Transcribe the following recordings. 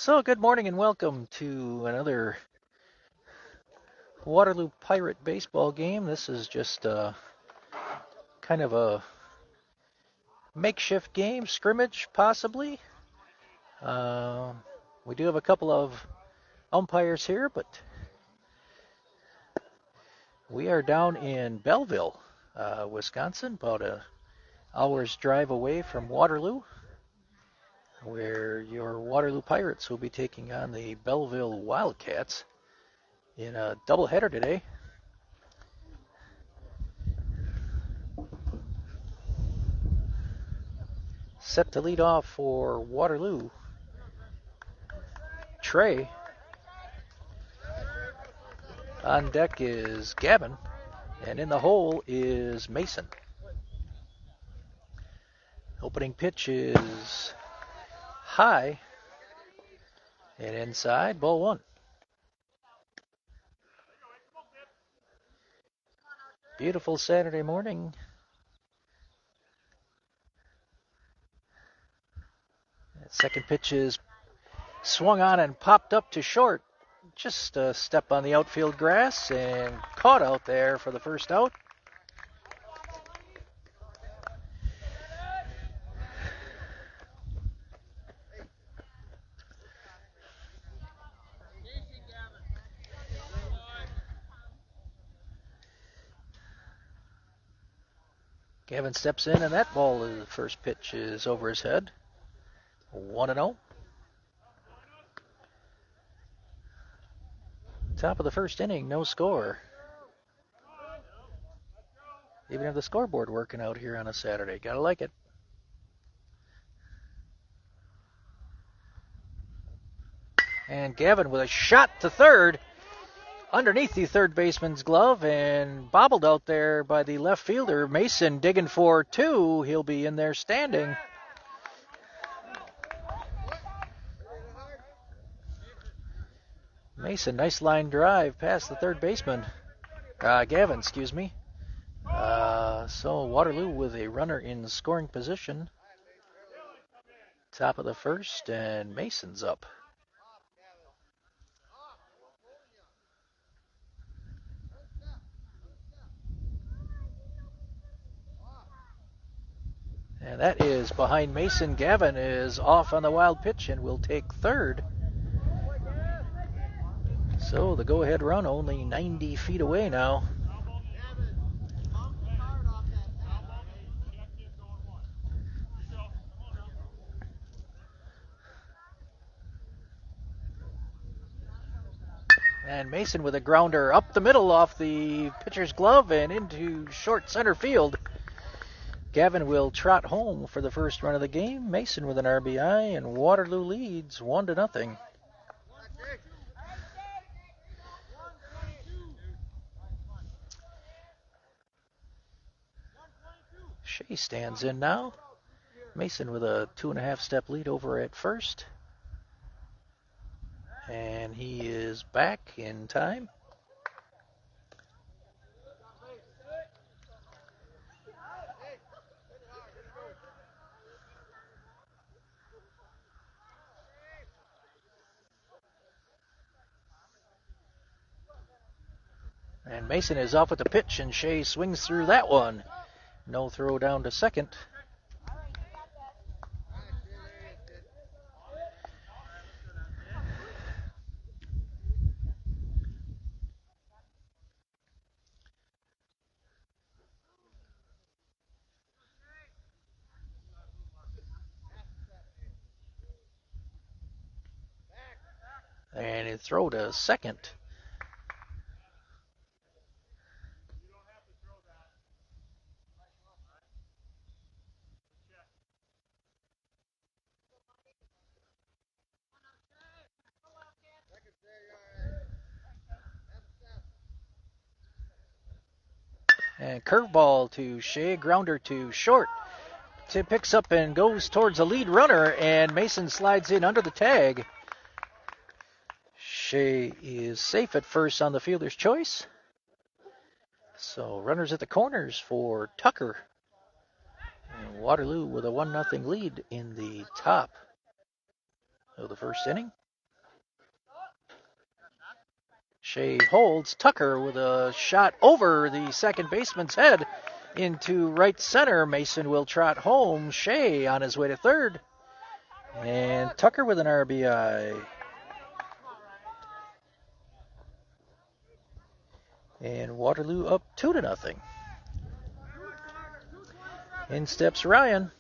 So, good morning and welcome to another Waterloo Pirate baseball game. This is just kind of a makeshift game, scrimmage possibly. Uh, we do have a couple of umpires here, but we are down in Belleville, Wisconsin, about a hour's drive away from Waterloo, where your Waterloo Pirates will be taking on the Belleville Wildcats in a doubleheader today. Set to lead off for Waterloo, Trey. On deck is Gavin, and in the hole is Mason. Opening pitch is high and inside, ball one. Beautiful Saturday morning. Second pitch is swung on and popped up to short. Just a step on the outfield grass and caught out there for the first out. Gavin steps in, and that ball, the first pitch is over his head. 1-0. Top of the first inning, no score. Even have the scoreboard working out here on a Saturday. Gotta like it. And Gavin with a shot to third underneath the third baseman's glove and bobbled out there by the left fielder. Mason digging for two. He'll be in there standing. Mason, nice line drive past the third baseman. Gavin, excuse me. So Waterloo with a runner in scoring position. Top of the first, and Mason's up. And that is behind Mason. Gavin is off on the wild pitch and will take third. So the go-ahead run only 90 feet away now. And Mason with a grounder up the middle off the pitcher's glove and into short center field. Gavin will trot home for the first run of the game. Mason with an RBI, and Waterloo leads 1-0. Shea stands in now. Mason with a 2.5-step lead over at first. And he is back in time. And Mason is off with the pitch, and Shea swings through that one. No throw down to second. And a throw to second. And curveball to Shea, grounder to short. It picks up and goes towards the lead runner, and Mason slides in under the tag. Shea is safe at first on the fielder's choice. So runners at the corners for Tucker. And Waterloo with a 1-0 lead in the top of the first inning. Shea holds. Tucker with a shot over the second baseman's head into right center. Mason will trot home. Shea on his way to third. And Tucker with an RBI. And Waterloo up 2-0. In steps Ryan.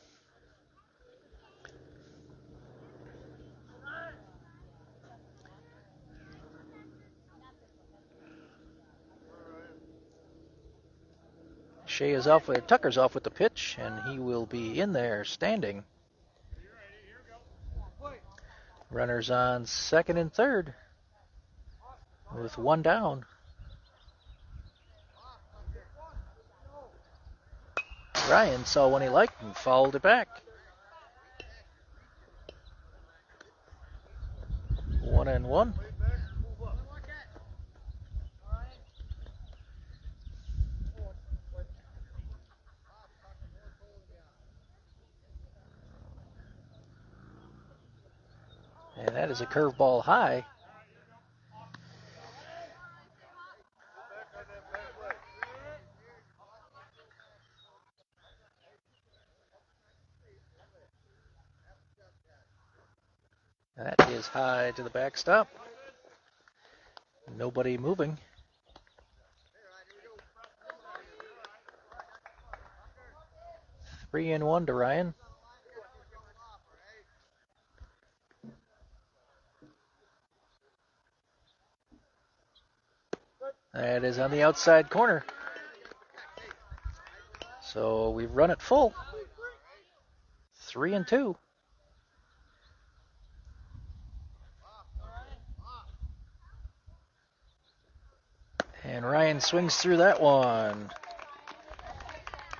Tucker's off with the pitch, and he will be in there standing. Runners on second and third with one down. Ryan saw one he liked and fouled it back. 1-1. And that is a curveball high. That is high to the backstop. Nobody moving. Three and one to Ryan. That is on the outside corner. So we've run it full. 3-2. And Ryan swings through that one.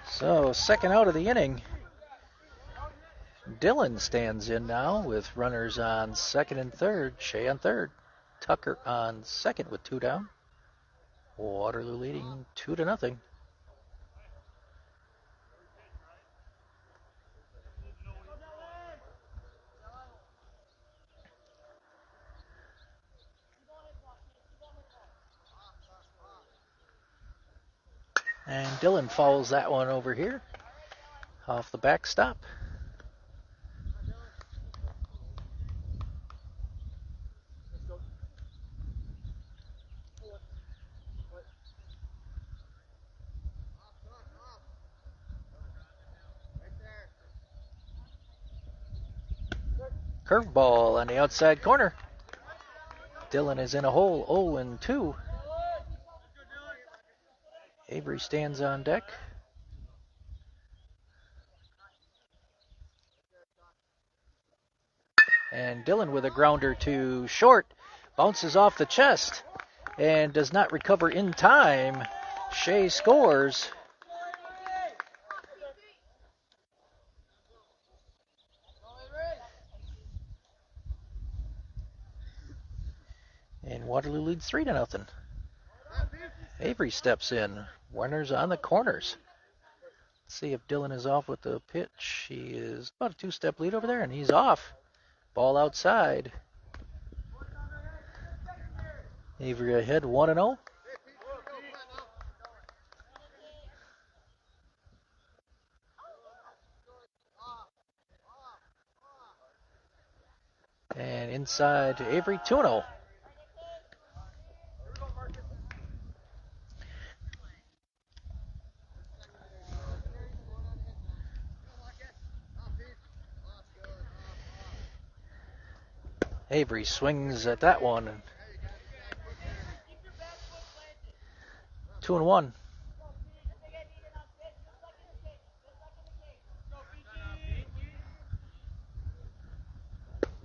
So second out of the inning. Dylan stands in now with runners on second and third. Shea on third. Tucker on second with two down. Waterloo leading 2-0. And Dylan fouls that one over here off the backstop. Curveball on the outside corner. Dylan is in a hole, 0-2. Avery stands on deck. And Dylan with a grounder to short. Bounces off the chest and does not recover in time. Shea scores. And Waterloo leads 3-0. Avery steps in. Runners on the corners. Let's see if Dylan is off with the pitch. He is about a two-step lead over there, and he's off. Ball outside. Avery ahead 1-0. And inside to Avery 2-0. Avery swings at that one. 2-1.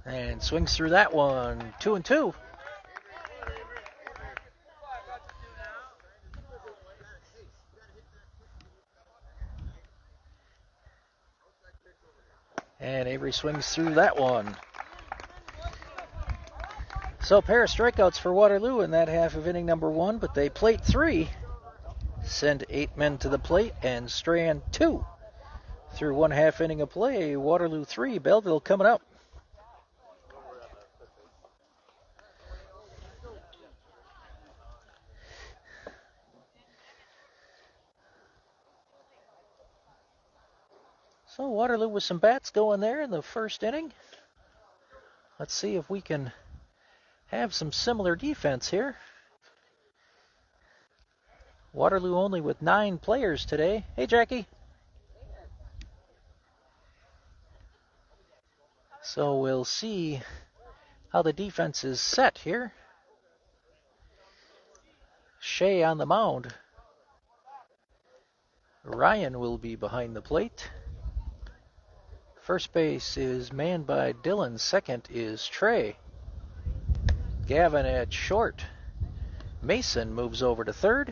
And swings through that one. 2-2. And Avery swings through that one. So a pair of strikeouts for Waterloo in that half of inning number one, but they plate three, send 8 men to the plate, and strand 2. Through one half inning of play, Waterloo 3, Belleville coming up. So Waterloo with some bats going there in the first inning. Let's see if we can have some similar defense here. Waterloo only with 9 players today. Hey, Jackie. So we'll see how the defense is set here. Shea on the mound. Ryan will be behind the plate. First base is manned by Dylan. Second is Trey. Gavin at short. Mason moves over to third.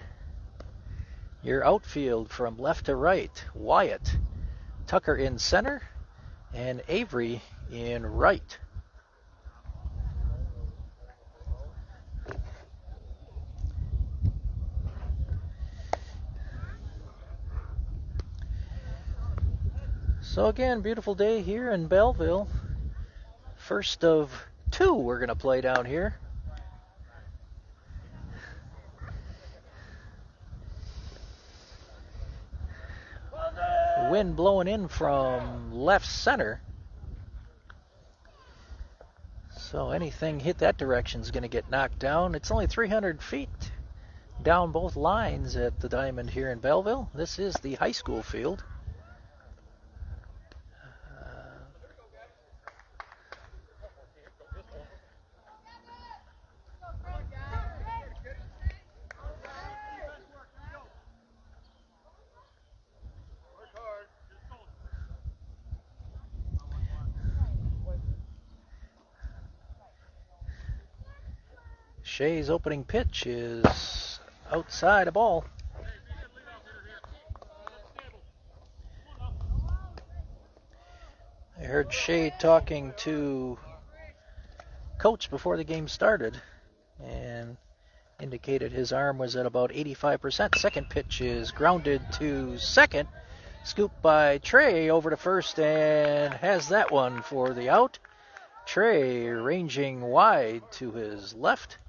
Your outfield from left to right. Wyatt. Tucker in center. And Avery in right. So again, beautiful day here in Belleville. First of 2 we're going to play down here. Wind blowing in from left center. So anything hit that direction is going to get knocked down. It's only 300 feet down both lines at the diamond here in Belleville. This is the high school field. Shea's opening pitch is outside a ball. I heard Shea talking to coach before the game started and indicated his arm was at about 85%. Second pitch is grounded to second. Scooped by Trey over to first and has that one for the out. Trey ranging wide to his left.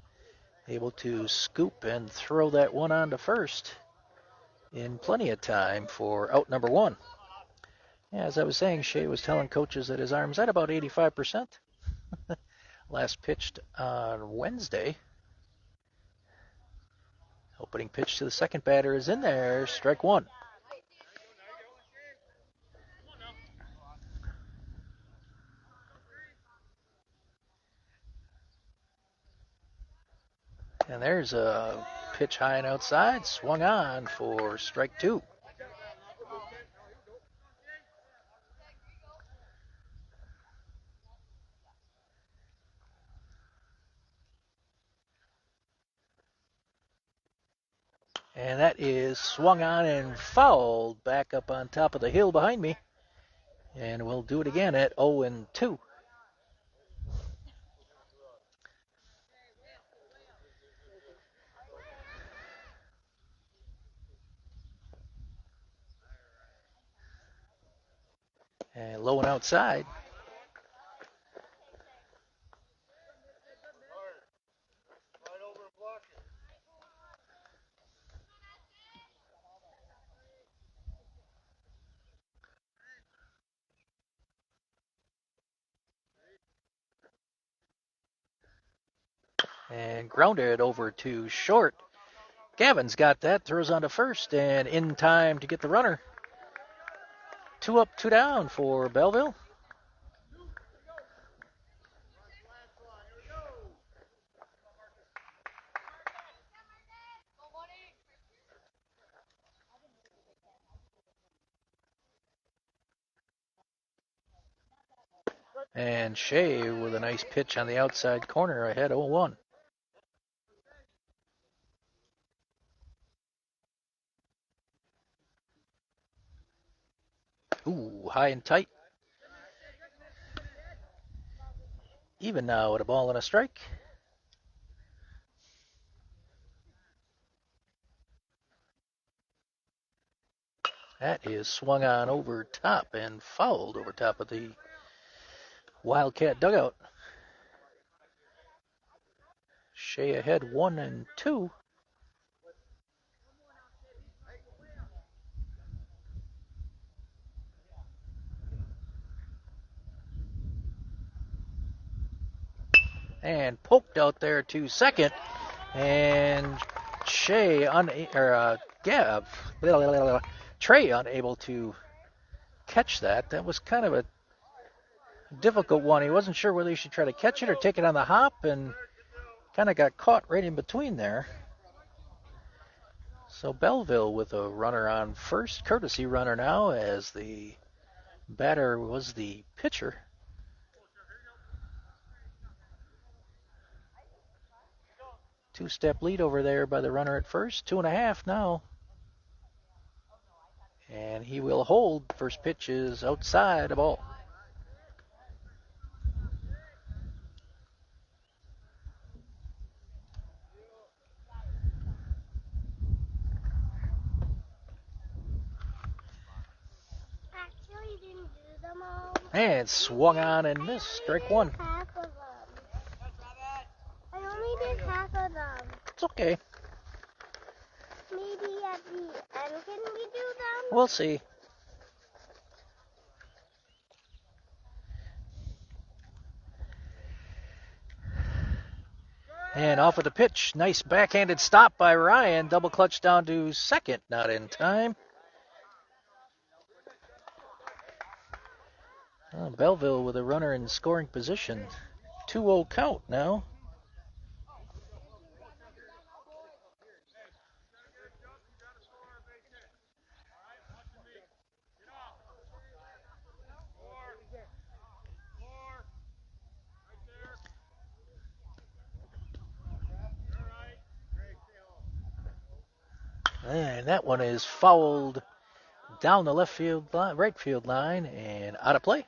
Able to scoop and throw that one on to first in plenty of time for out number 1. Yeah, as I was saying, Shea was telling coaches that his arm's at about 85%. Last pitched on Wednesday. Opening pitch to the second batter is in there. Strike 1. And there's a pitch high and outside. Swung on for strike 2. And that is swung on and fouled back up on top of the hill behind me. And we'll do it again at 0-2. And low and outside. And grounded over to short. Gavin's got that. Throws on to first and in time to get the runner. 2 up, 2 down for Belleville. And Shea with a nice pitch on the outside corner ahead 0-1. Ooh, high and tight. Even now at a ball and a strike. That is swung on over top and fouled over top of the Wildcat dugout. Shea ahead 1-2. and poked out there to second, and Trey unable to catch that. That was kind of a difficult one. He wasn't sure whether he should try to catch it or take it on the hop, and kind of got caught right in between there. So Belleville with a runner on first, courtesy runner now, as the batter was the pitcher. Two-step lead over there by the runner at first, 2.5 now. And he will hold. First pitch is outside a ball. Actually, didn't do them all. And swung on and missed. Strike one. Half of them. I only did half of them. It's okay. Maybe at the end can we do them? We'll see. And off with the pitch. Nice backhanded stop by Ryan. Double clutch down to second. Not in time. Belleville with a runner in scoring position. 2-0 count now. And that one is fouled down the left field line, right field line, and out of play.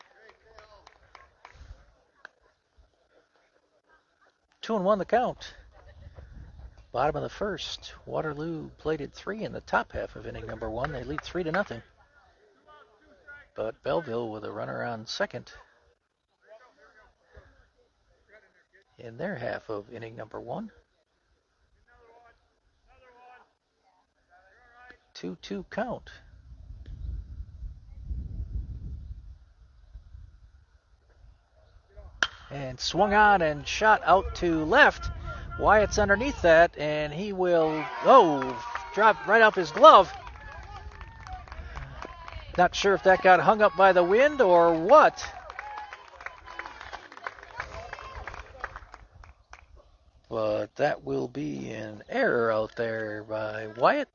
2-1 the count. Bottom of the first. Waterloo plated 3 in the top half of inning number 1. They lead 3-0. But Belleville with a runner on second in their half of inning number 1. 2-2 count. And swung on and shot out to left. Wyatt's underneath that, and he will, drop right off his glove. Not sure if that got hung up by the wind or what. But that will be an error out there by Wyatt.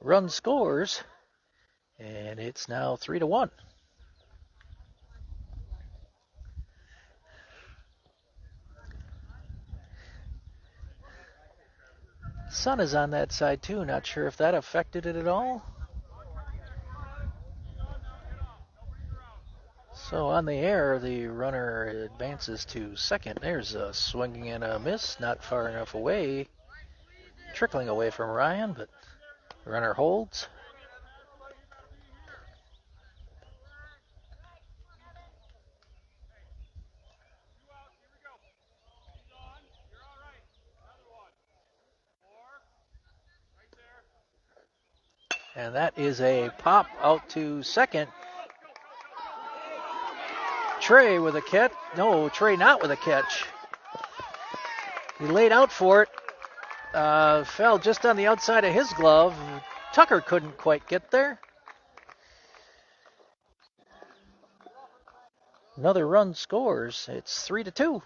Run scores, and it's now 3-1. Sun is on that side too. Not sure if that affected it at all. So on the air, the runner advances to second. There's a swinging and a miss, not far enough away. Trickling away from Ryan, but the runner holds. And that is a pop out to second. Trey with a catch. No, Trey not with a catch. He laid out for it. Fell just on the outside of his glove. Tucker couldn't quite get there. Another run scores. It's 3-2.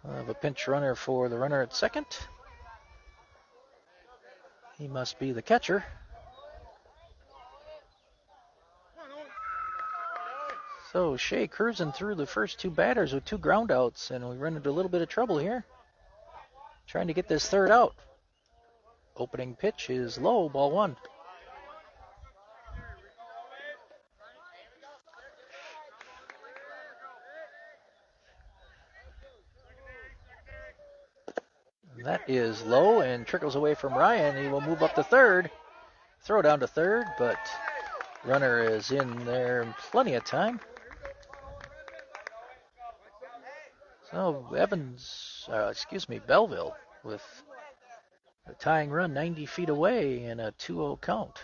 We'll have a pinch runner for the runner at second. He must be the catcher. So Shea cruising through the first 2 batters with 2 ground outs, and we run into a little bit of trouble here. Trying to get this third out. Opening pitch is low, ball 1. That is low and trickles away from Ryan. He will move up to third. Throw down to third, but runner is in there in plenty of time. So Belleville with a tying run 90 feet away and a 2-0 count.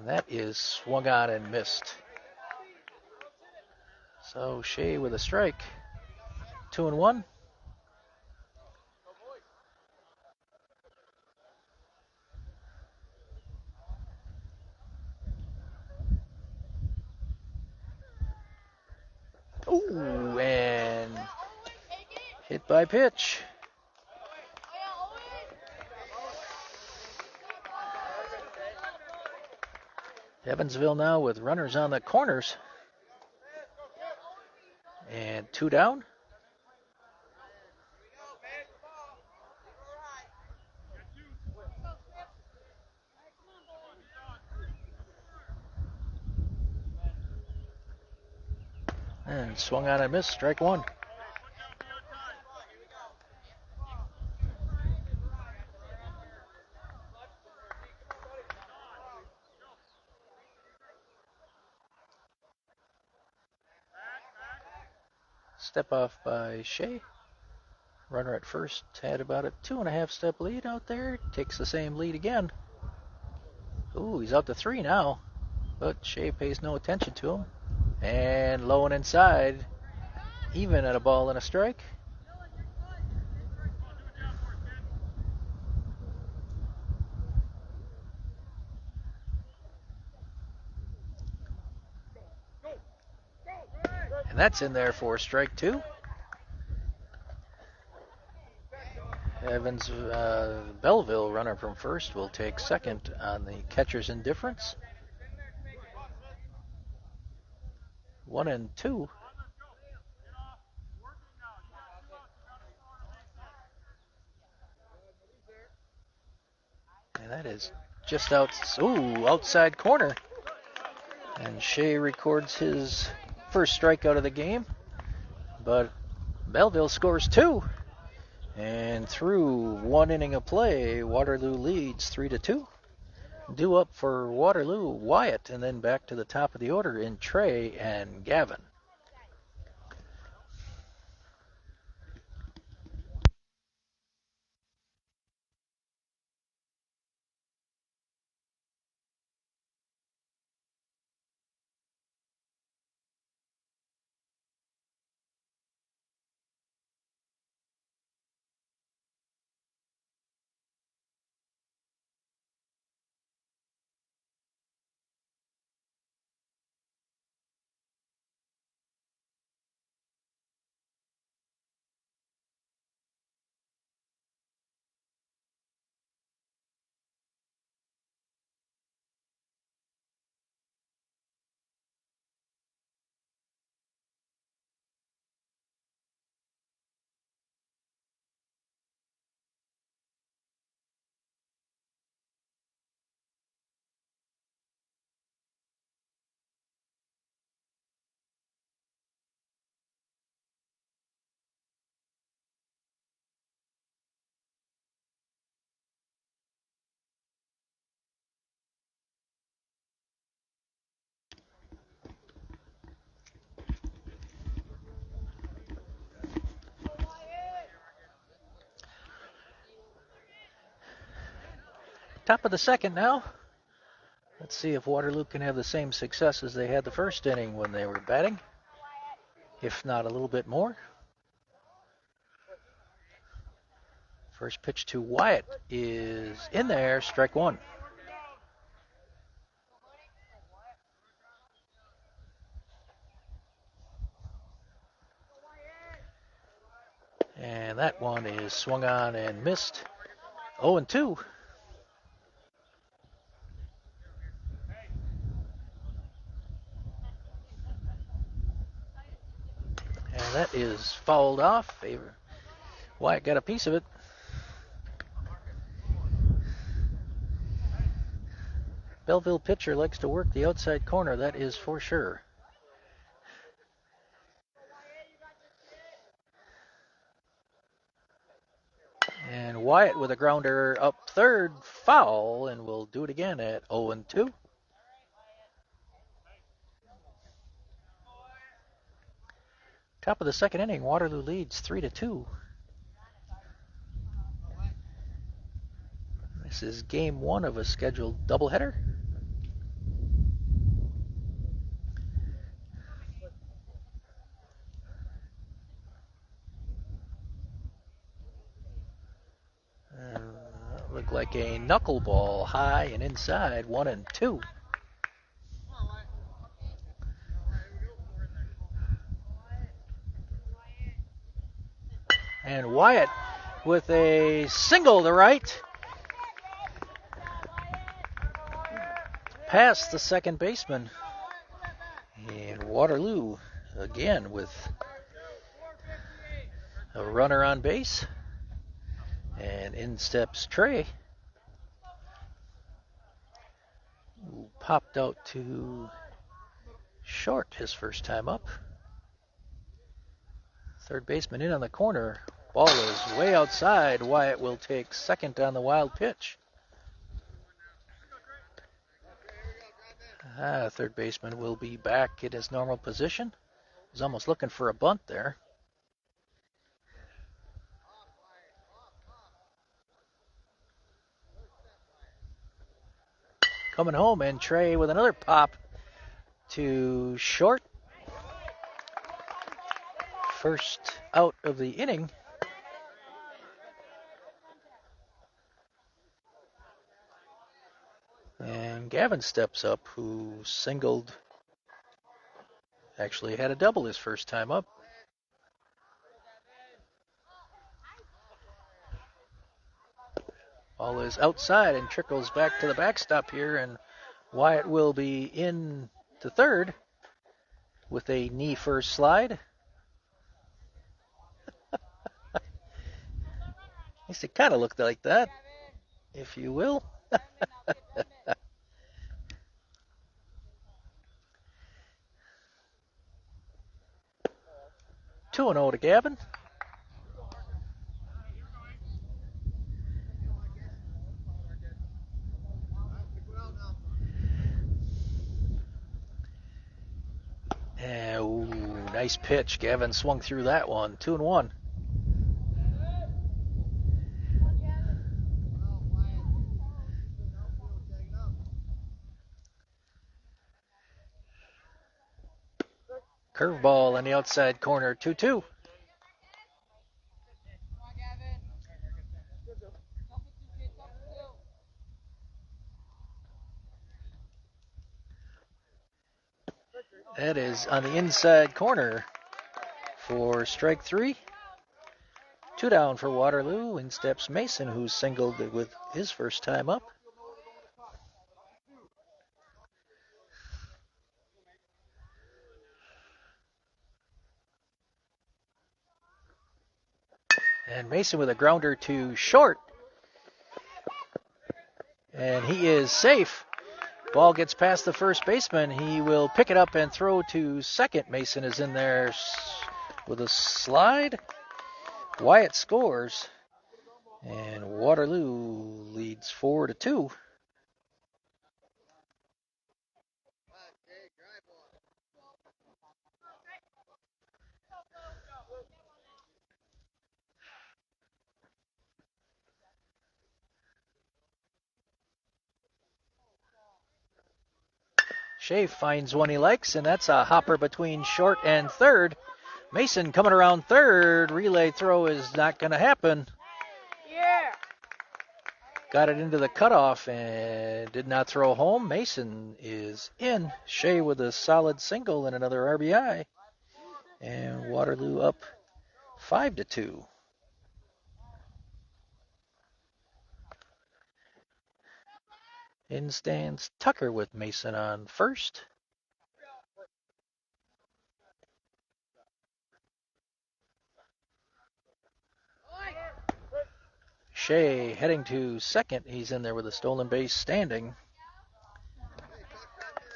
And that is swung on and missed. So Shea with a strike. 2-1. Ooh, and hit by pitch. Evansville now with runners on the corners. And 2 down. And swung on and missed. Strike 1. Step off by Shea. Runner at first had about a 2.5 step lead out there. Takes the same lead again. Ooh, he's out to 3 now. But Shea pays no attention to him. And low and inside. Even at a ball and a strike. And that's in there for strike 2. Belleville, runner from first, will take second on the catcher's indifference. 1-2. And that is just outside corner. And Shea records his first strikeout of the game. But Belleville scores 2. And through 1 inning of play, Waterloo leads 3-2. Due up for Waterloo, Wyatt, and then back to the top of the order in Trey and Gavin. Top of the second now. Let's see if Waterloo can have the same success as they had the first inning when they were batting, if not a little bit more. First pitch to Wyatt is in there, strike 1. And that one is swung on and missed. 0-2. And that is fouled off. Wyatt got a piece of it. Belleville pitcher likes to work the outside corner, that is for sure. And Wyatt with a grounder up third, foul, and we'll do it again at 0-2. Top of the second inning, Waterloo leads 3-2. This is game 1 of a scheduled doubleheader. looked like a knuckleball, high and inside, 1-2. And Wyatt with a single to right. Past the second baseman. And Waterloo again with a runner on base. And in steps Trey, who popped out to short his first time up. Third baseman in on the corner. Ball is way outside. Wyatt will take second on the wild pitch. Third baseman will be back in his normal position. He's almost looking for a bunt there. Coming home, and Trey with another pop to short. First out of the inning. And Gavin steps up, who singled, actually had a double his first time up. Ball is outside and trickles back to the backstop here, and Wyatt will be in to third with a knee first slide. At least it kind of looked like that, if you will. 2-0 to Gavin. Nice pitch. Gavin swung through that one. 2-1. Curveball on the outside corner. 2-2. That is on the inside corner for strike three. 2 down for Waterloo. In steps Mason, who singled with his first time up. And Mason with a grounder to short. And he is safe. Ball gets past the first baseman. He will pick it up and throw to second. Mason is in there with a slide. Wyatt scores. And Waterloo leads 4-2. Shea finds one he likes, and that's a hopper between short and third. Mason coming around third. Relay throw is not going to happen. Yeah. Got it into the cutoff and did not throw home. Mason is in. Shea with a solid single and another RBI. And Waterloo up 5-2. In stands Tucker with Mason on first. Shea heading to second. He's in there with a stolen base standing.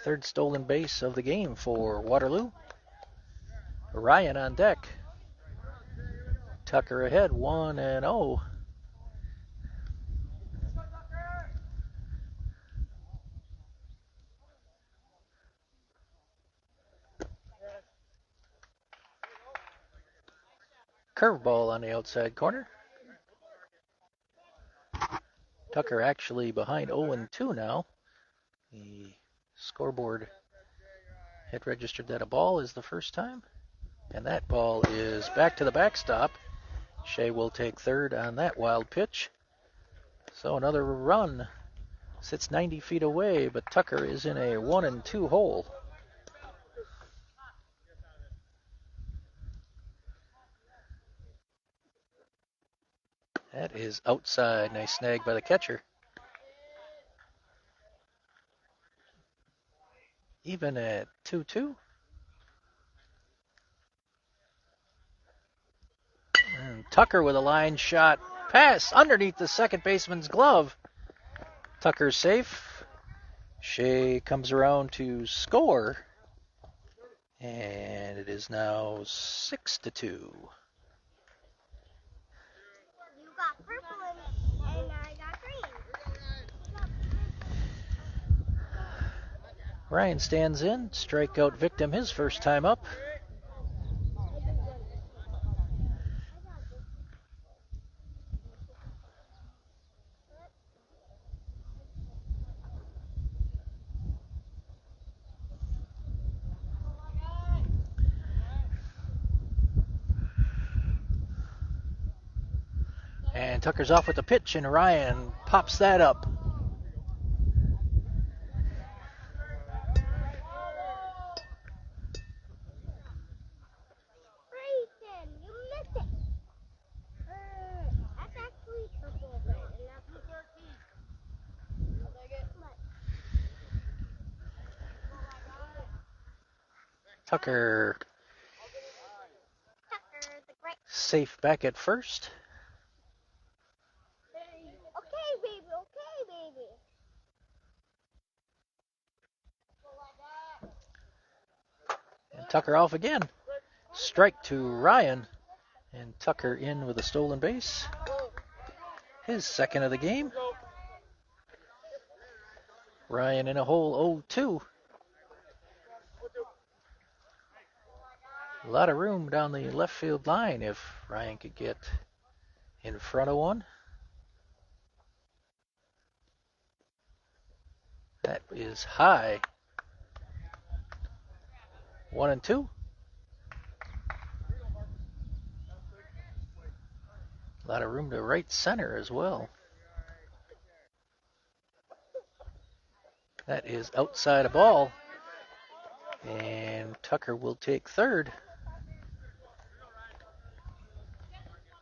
Third stolen base of the game for Waterloo. Ryan on deck. Tucker ahead, 1-0. Curveball on the outside corner. Tucker actually behind 0-2 now. The scoreboard had registered that a ball is the first time. And that ball is back to the backstop. Shea will take third on that wild pitch. So another run. Sits 90 feet away, but Tucker is in a 1-2 hole. That is outside. Nice snag by the catcher. Even at 2-2. And Tucker with a line shot. Pass underneath the second baseman's glove. Tucker's safe. Shea comes around to score. And it is now 6-2. You got purple and I got green. Ryan stands in. Strikeout victim his first time up. And Tucker's off with the pitch, and Ryan pops that up. Grayson, you missed it. That's actually purple, and that's 13. Tucker Tucker, the great. safe back at first. Okay, baby. Okay, baby. And Tucker off again. Strike to Ryan. And Tucker in with a stolen base. His second of the game. Ryan in a hole 0-2. A lot of room down the left field line if Ryan could get in front of one. That is high. 1-2. A lot of room to right center as well. That is outside a ball. And Tucker will take third.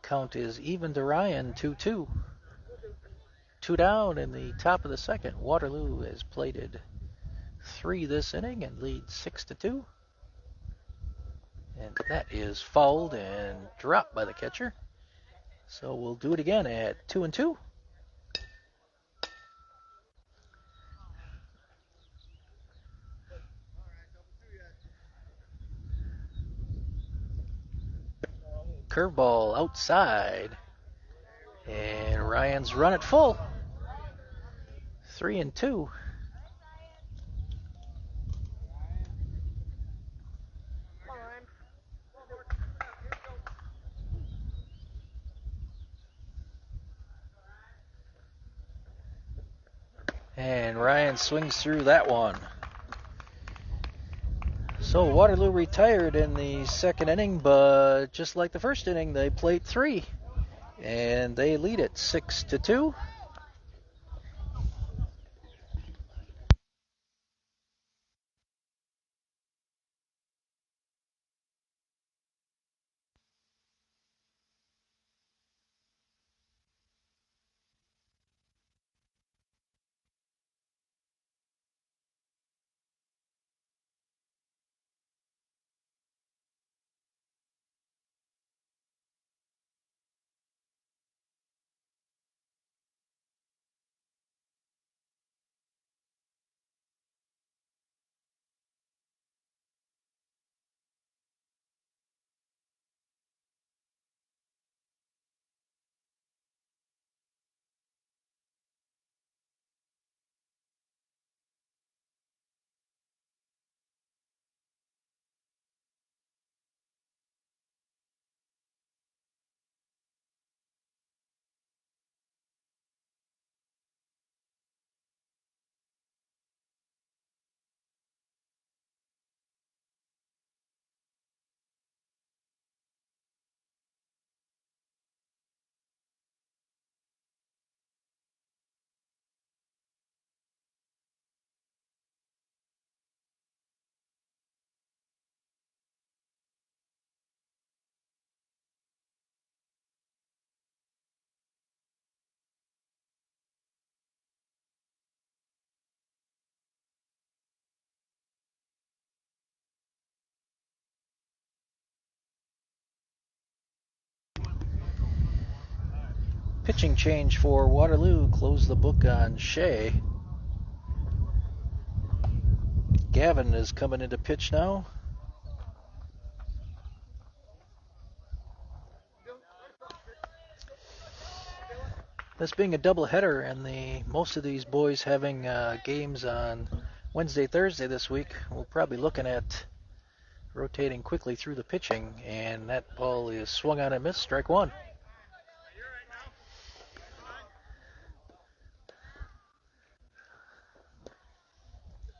Count is even to Ryan, 2-2. Two down in the top of the second. Waterloo has plated 3 this inning and leads 6-2. And that is fouled and dropped by the catcher. So we'll do it again at 2-2. Curveball outside. And Ryan's run it full. 3-2. And Ryan swings through that one. So Waterloo retired in the second inning, but just like the first inning, they played 3. And they lead it 6-2. Pitching change for Waterloo. Close the book on Shea. Gavin is coming into pitch now. This being a doubleheader and most of these boys having games on Wednesday, Thursday this week, we'll probably looking at rotating quickly through the pitching, and that ball is swung on and missed, strike one.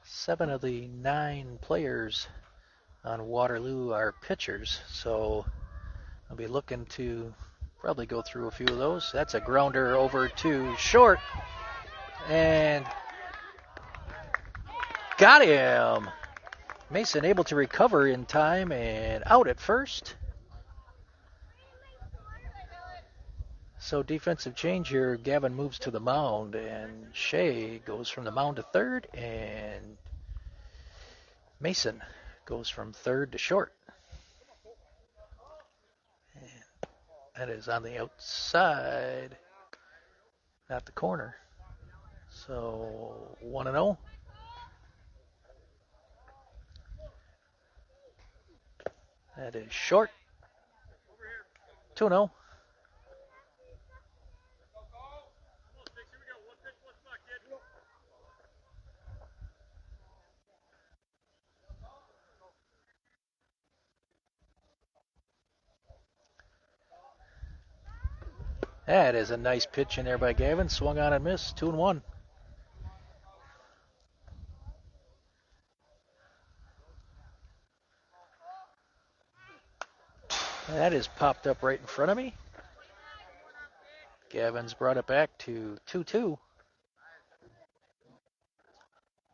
Seven of the 9 players on Waterloo are pitchers, so I'll be looking to probably go through a few of those. That's a grounder over to short, and got him. Mason able to recover in time and out at first. So defensive change here. Gavin moves to the mound, and Shea goes from the mound to third, and Mason goes from third to short. And that is on the outside, not the corner. So 1-0. That is short. 2-0. That is a nice pitch in there by Gavin. Swung on and missed. 2-1. That is popped up right in front of me. Gavin's brought it back to 2-2.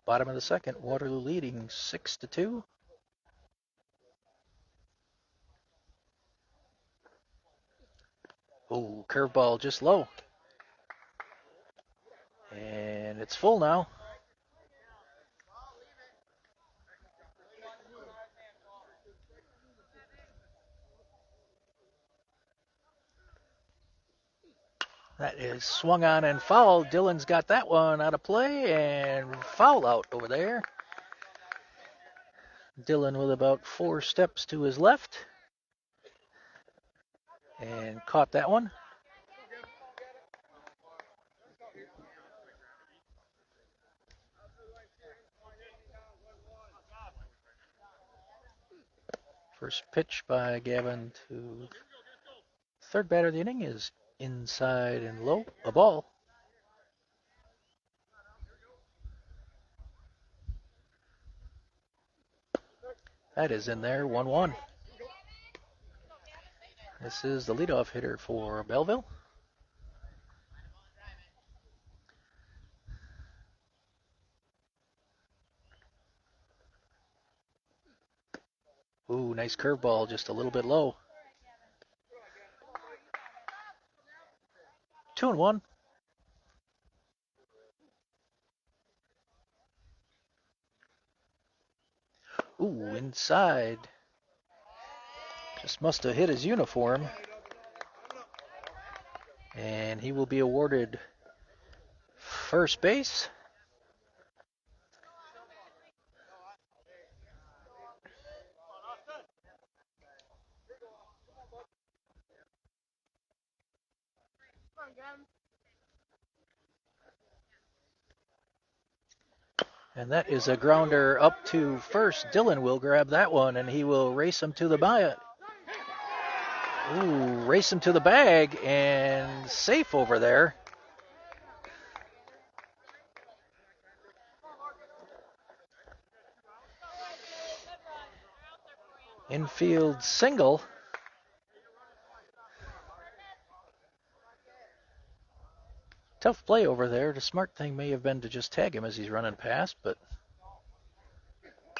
Bottom of the second, Waterloo leading 6-2. Oh, curveball just low. And it's full now. That is swung on and fouled. Dylan's got that one out of play and foul out over there. Dylan with about 4 steps to his left. And caught that one. First pitch by Gavin to third batter of the inning is inside and low, a ball. That is in there, 1-1. This is the leadoff hitter for Belleville. Ooh, nice curveball, just a little bit low. 2-1. Ooh, inside. Just must have hit his uniform. And he will be awarded first base. And that is a grounder up to first. Dylan will grab that one, and he will race him to the bag. Ooh, race him to the bag, and safe over there. Infield single. Tough play over there. The smart thing may have been to just tag him as he's running past, but...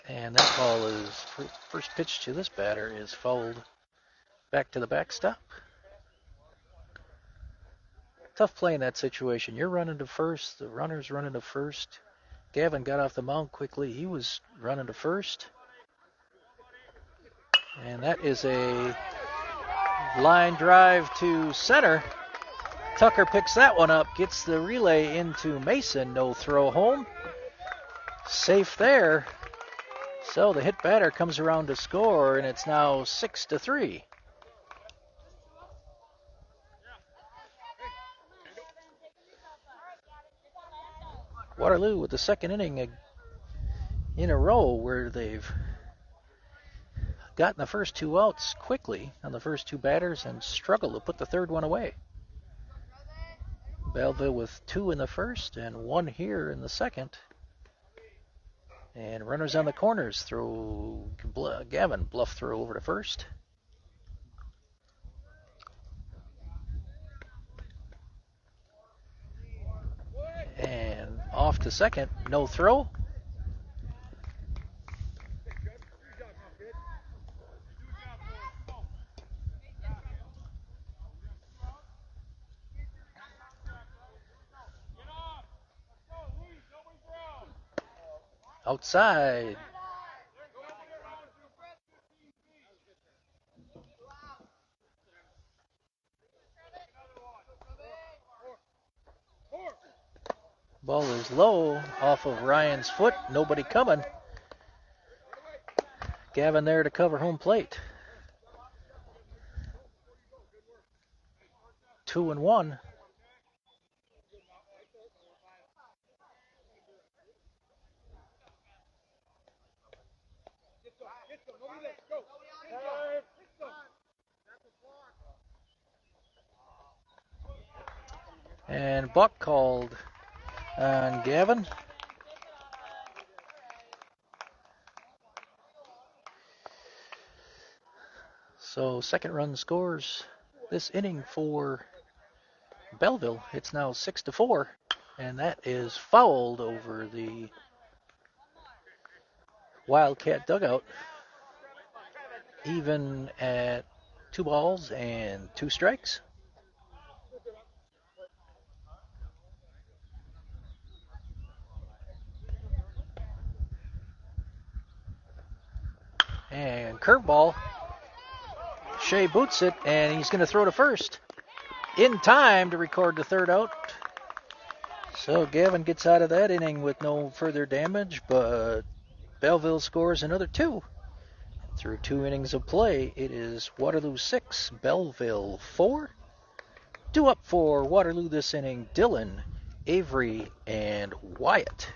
And that ball is, first pitch to this batter is fouled back to the backstop. Tough play in that situation. You're running to first, the runner's running to first. Gavin got off the mound quickly. He was running to first. And that is a line drive to center. Tucker picks that one up, gets the relay into Mason. No throw home. Safe there. So the hit batter comes around to score, and it's now 6-3. Waterloo with the second inning in a row where they've gotten the first two outs quickly on the first two batters and struggled to put the third one away. Belleville with two in the first and one here in the second. And runners on the corners throw Gavin bluff throw over to first. And off to second, no throw. Outside. Ball is low off of Ryan's foot. Nobody coming. Gavin there to cover home plate. 2-1. And Buck called on Gavin. So second run scores this inning for Belleville. It's now 6-4, and that is fouled over the Wildcat dugout. Even at 2 balls and 2 strikes. And curveball. Shea boots it, and he's going to throw to first. In time to record the third out. So Gavin gets out of that inning with no further damage, but Belleville scores another 2. Through 2 innings of play, it is Waterloo 6, Belleville 4. 2 up for Waterloo this inning, Dylan, Avery, and Wyatt.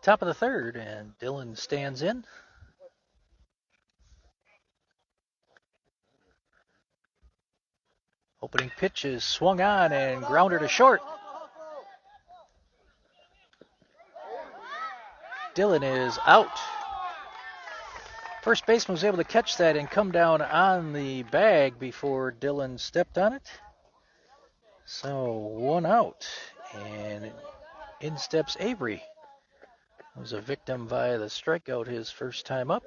Top of the third, and Dylan stands in. Opening pitch is swung on and grounded to short. Dylan is out. First baseman was able to catch that and come down on the bag before Dylan stepped on it. So 1 out, and in steps Avery. Was a victim via the strikeout his first time up.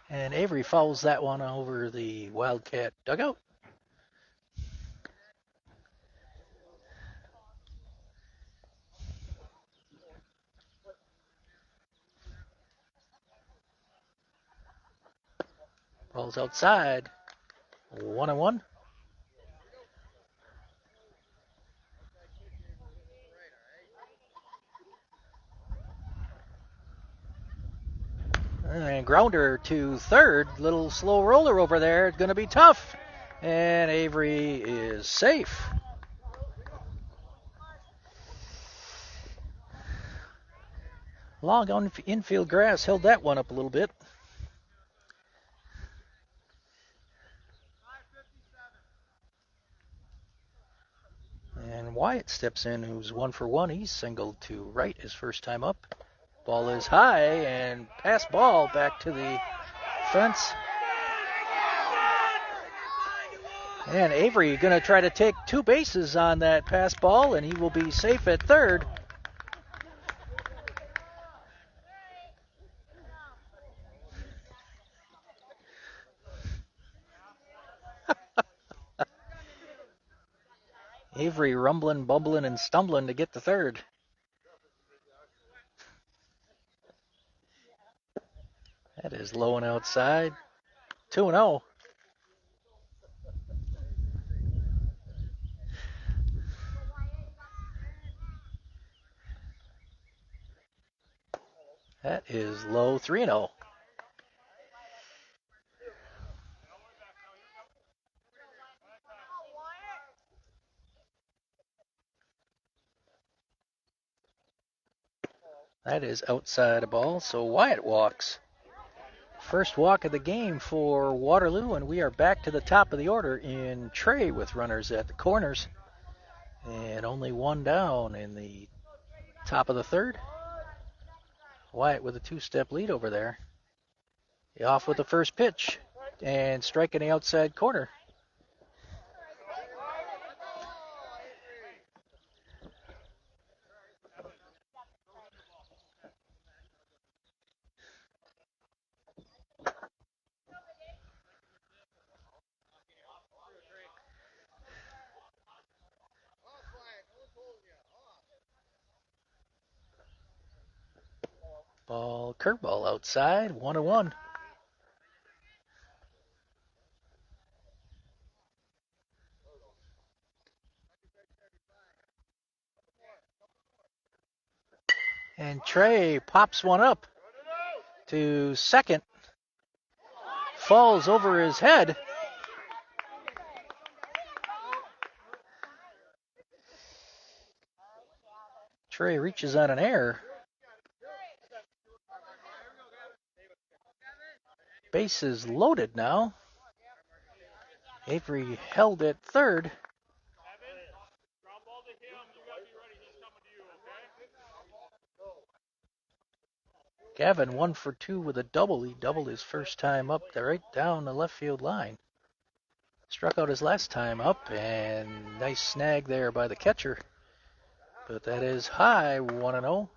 And Avery fouls that one over the Wildcat dugout. Ball's outside. 1-1. And grounder to third. Little slow roller over there. It's going to be tough. And Avery is safe. Long on infield grass held that one up a little bit. And Wyatt steps in, who's 1 for 1. He's singled to right his first time up. Ball is high and pass ball back to the fence. And Avery going to try to take 2 bases on that pass ball, and he will be safe at third. Avery rumbling, bumbling, and stumbling to get to third. That is low and outside. 2-0. That is low. 3-0. That is outside a ball, so Wyatt walks. First walk of the game for Waterloo, and we are back to the top of the order in Trey with runners at the corners. And only 1 down in the top of the third. Wyatt with a 2-step lead over there. Off with the first pitch and striking the outside corner. Ball, curveball outside, 1-1. And Trey pops one up to second. Falls over his head. Trey reaches on an error. Base is loaded now. Avery held at third. Gavin 1 for 2 with a double. He doubled his first time up right down the left field line. Struck out his last time up, and nice snag there by the catcher. But that is high, 1-0.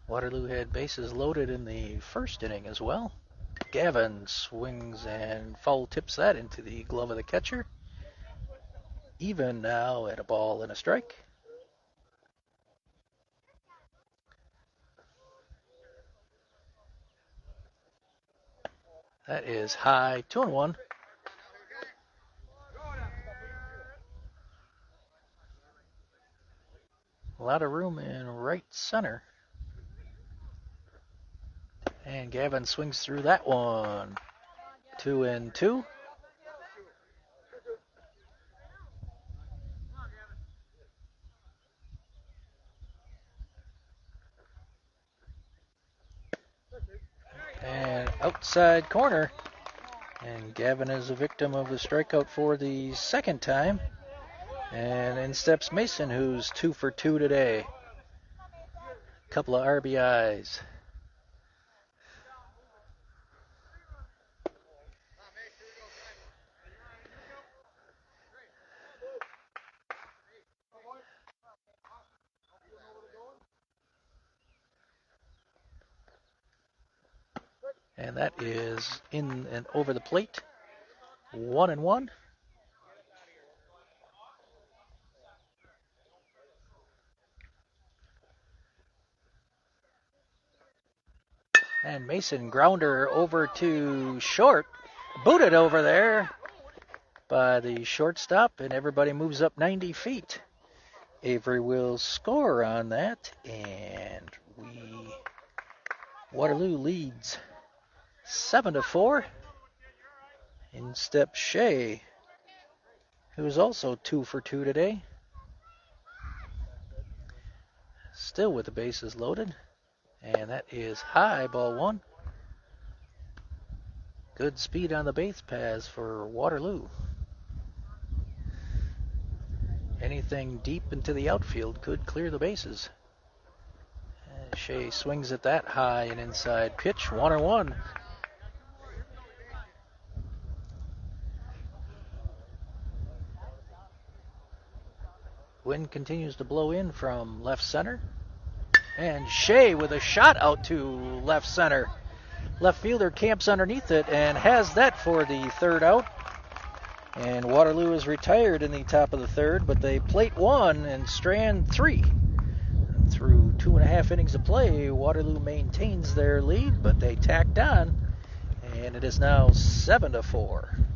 Waterloo had bases loaded in the first inning as well. Gavin swings and foul tips that into the glove of the catcher. Even now at a ball and a strike. That is high, 2-1. A lot of room in right center. And Gavin swings through that one. 2-2. And outside corner. And Gavin is a victim of the strikeout for the second time. And in steps Mason, who's 2 for 2 today. Couple of RBIs. And that is in and over the plate. 1-1. And Mason grounder over to short. Booted over there by the shortstop, and everybody moves up 90 feet. Avery will score on that, and Waterloo leads 7-4. In steps Shea, who's also 2 for 2 today. Still with the bases loaded, and that is high, ball 1. Good speed on the base paths for Waterloo. Anything deep into the outfield could clear the bases. Shea swings at that high and inside pitch, 1-1. Wind continues to blow in from left center. And Shea with a shot out to left center. Left fielder camps underneath it and has that for the third out. And Waterloo is retired in the top of the third, but they plate 1 and strand 3. Through 2.5 innings of play, Waterloo maintains their lead, but they tacked on, and it is now 7-4.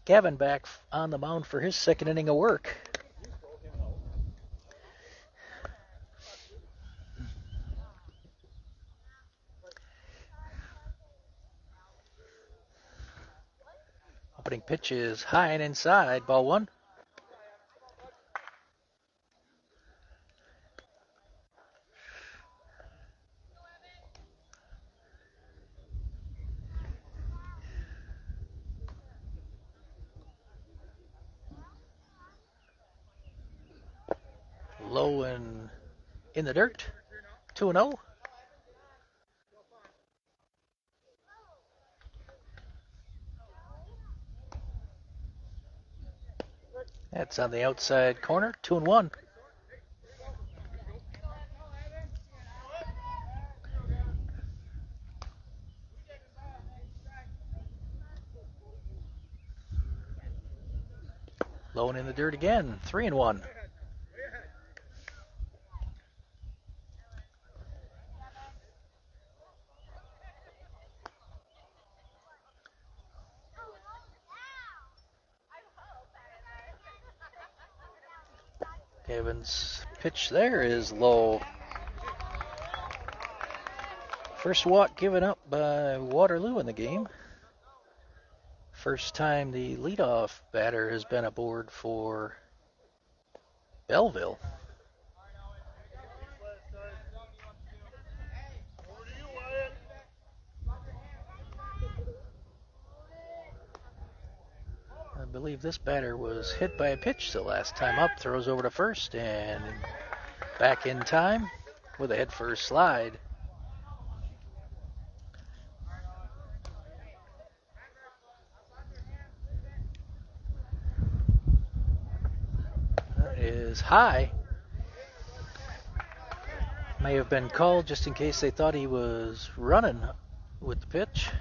Gavin back on the mound for his second inning of work. Opening pitch is high and inside, ball 1. Low and in the dirt, 2-0. That's on the outside corner, 2-1. Low and in the dirt again, 3-1. Gavin's pitch there is low. First walk given up by Waterloo in the game. First time the leadoff batter has been aboard for Belleville. believe this batter was hit by a pitch the last time up. Throws over to first and back in time with a head first slide. That is high. May have been called just in case they thought he was running with the pitch.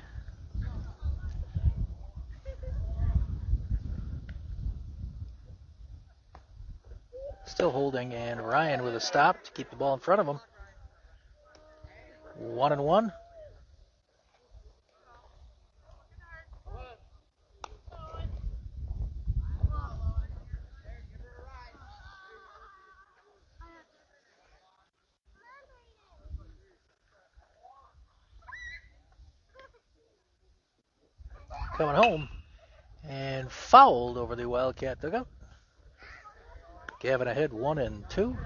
Still holding, and Ryan with a stop to keep the ball in front of him. 1-1. Coming home and fouled over the Wildcat dugout. Gavin ahead 1-2.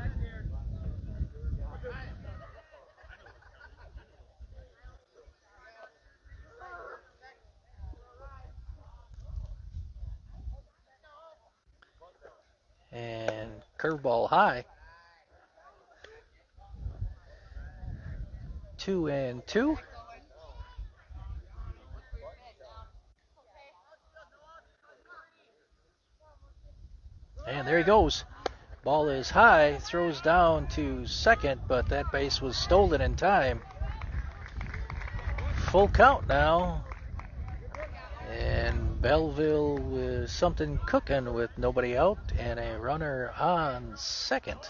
And curveball high. 2-2. And there he goes. Ball is high, throws down to second, but that base was stolen in time. Full count now. And Belleville with something cooking with nobody out and a runner on second.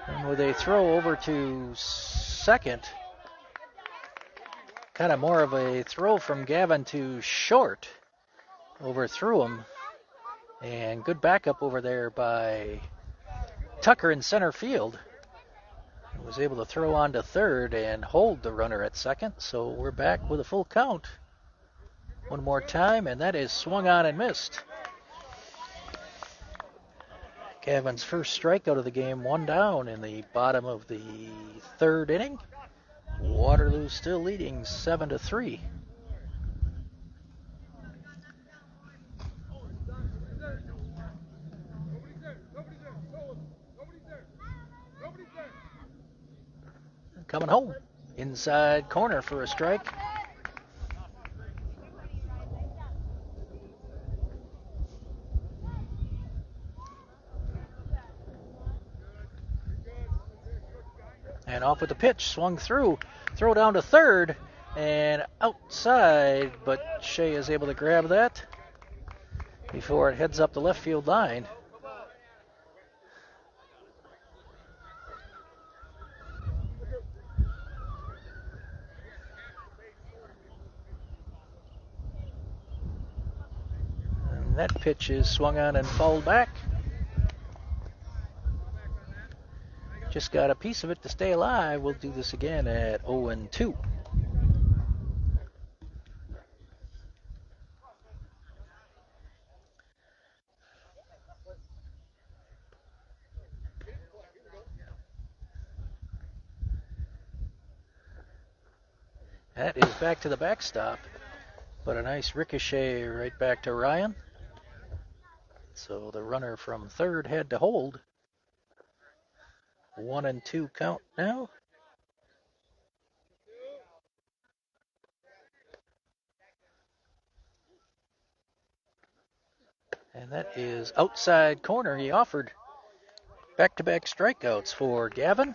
And with a throw over to second, kind of more of a throw from Gavin to short, overthrew him. And good backup over there by Tucker in center field. Was able to throw on to third and hold the runner at second. So we're back with a full count. One more time, and that is swung on and missed. Gavin's first strikeout of the game, one down in the bottom of the third inning. Waterloo still leading 7-3. Coming home, inside corner for a strike. And off with the pitch, swung through, throw down to third, and outside, but Shea is able to grab that before it heads up the left field line. And that pitch is swung on and fouled back. Just got a piece of it to stay alive. We'll do this again at 0-2. That is back to the backstop, but a nice ricochet right back to Ryan. So the runner from third had to hold. 1-2 count now. And that is outside corner. He offered back-to-back strikeouts for Gavin.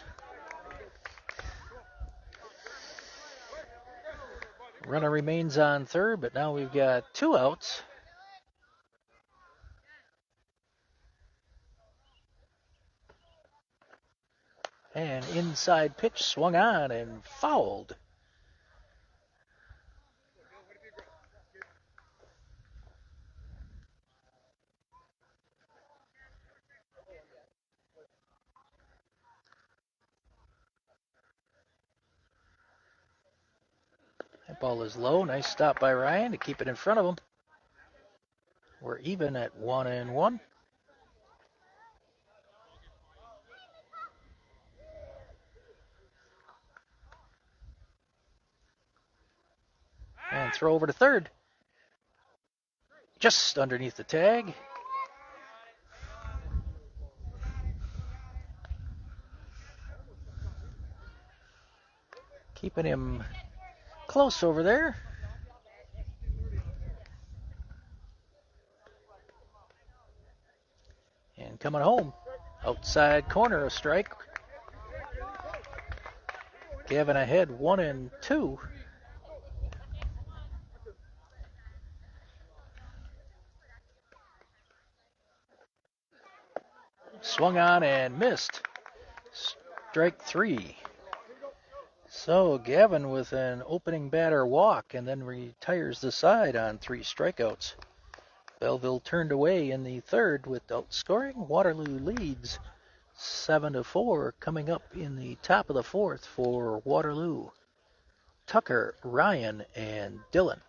Runner remains on third, but now we've got two outs. And inside pitch swung on and fouled. That ball is low. Nice stop by Ryan to keep it in front of him. We're even at 1-1. And throw over to third. Just underneath the tag. Keeping him close over there. And coming home. Outside corner, a strike. Gavin ahead 1-2. Swung on and missed. Strike 3. So Gavin with an opening batter walk and then retires the side on 3 strikeouts. Belleville turned away in the third with outscoring. Waterloo leads 7-4. Coming up in the top of the fourth for Waterloo. Tucker, Ryan, and Dylan.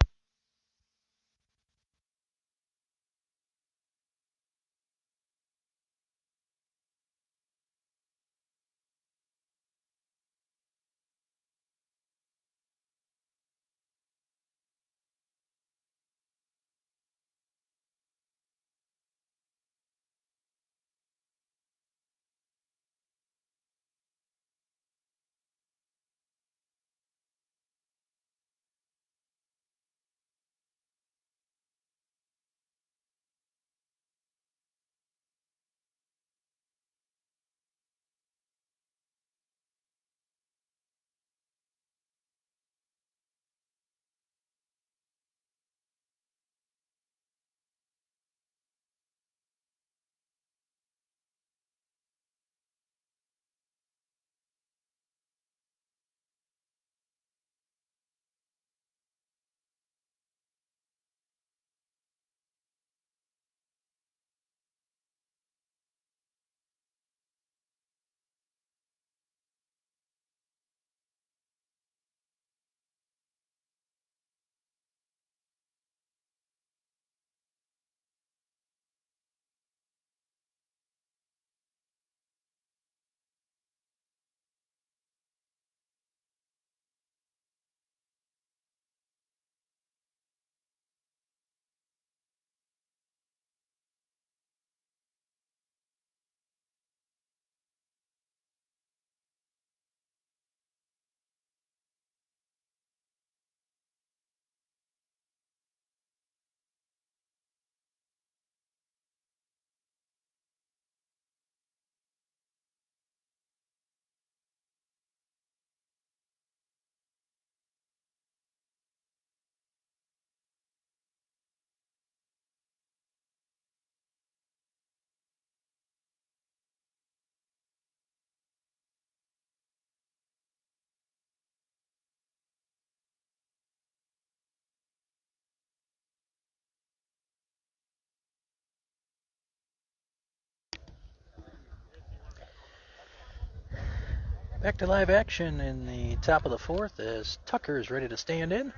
Back to live action in the top of the fourth as Tucker is ready to stand in.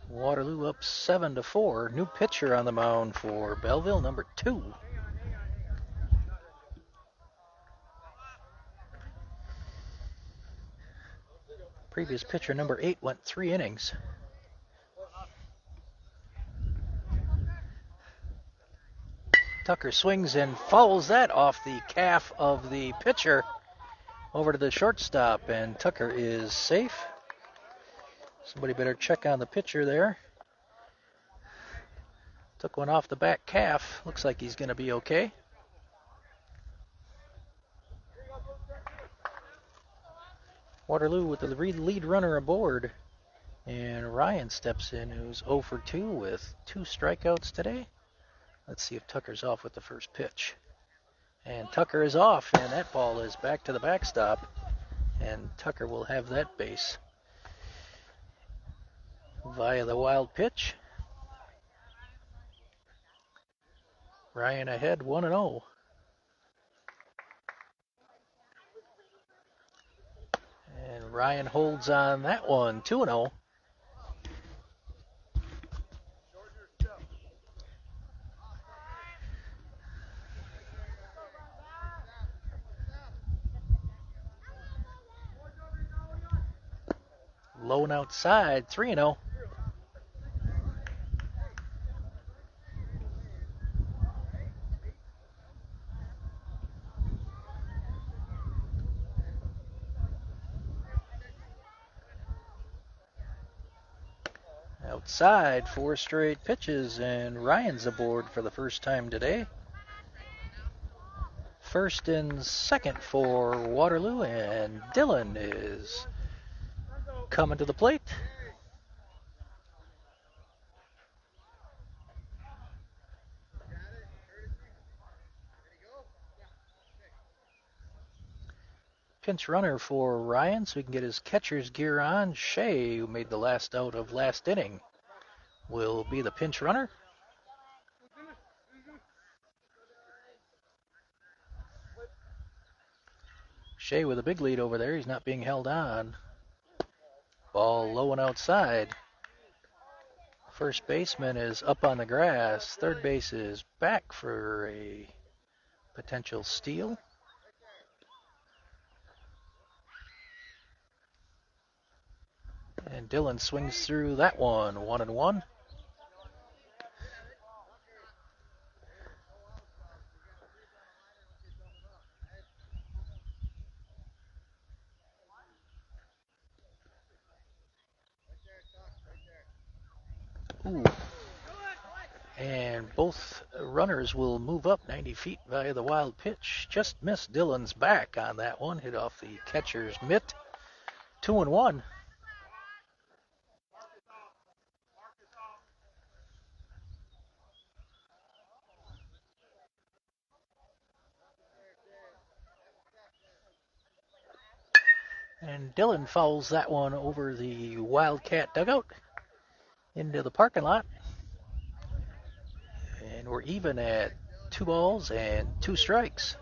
Waterloo up 7-4. New pitcher on the mound for Belleville, number 2. Previous pitcher, number 8, went 3 innings. Tucker swings and fouls that off the calf of the pitcher over to the shortstop, and Tucker is safe. Somebody better check on the pitcher there. Took one off the back calf. Looks like he's going to be okay. Waterloo with the lead runner aboard. And Ryan steps in, who's 0 for 2 with 2 strikeouts today. Let's see if Tucker's off with the first pitch. And Tucker is off, and that ball is back to the backstop. And Tucker will have that base via the wild pitch. Ryan ahead 1-0. And Ryan holds on that one 2-0. low and outside, 3-0. Outside, 4 straight pitches, and Ryan's aboard for the first time today. First and second for Waterloo, and Dylan is coming to the plate. Pinch runner for Ryan so he can get his catcher's gear on. Shea, who made the last out of last inning, will be the pinch runner. Shea with a big lead over there. He's not being held on. Ball low and outside. First baseman is up on the grass. Third base is back for a potential steal. And Dylan swings through that one, 1-1. Ooh. And both runners will move up 90 feet via the wild pitch. Just missed Dylan's back on that one. Hit off the catcher's mitt. 2-1. And Dylan fouls that one over the Wildcat dugout into the parking lot. And we're even at 2 balls and 2 strikes.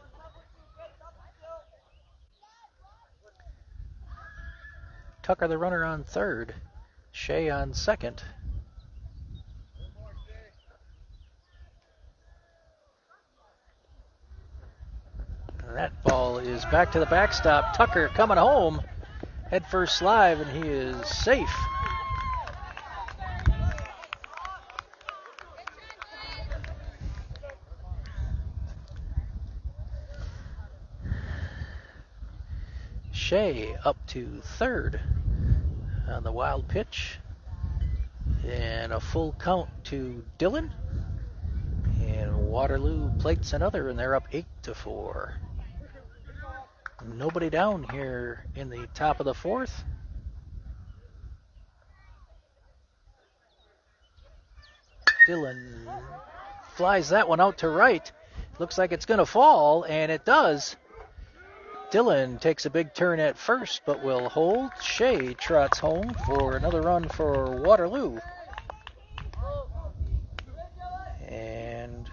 Tucker the runner on third. Shea on second. And that ball is back to the backstop. Tucker coming home. Head first slide, and he is safe. Shea up to third on the wild pitch. And a full count to Dylan. And Waterloo plates another, and they're up 8-4. Nobody down here in the top of the fourth. Dylan flies that one out to right. Looks like it's going to fall, and it does. Dylan takes a big turn at first, but will hold. Shea trots home for another run for Waterloo. And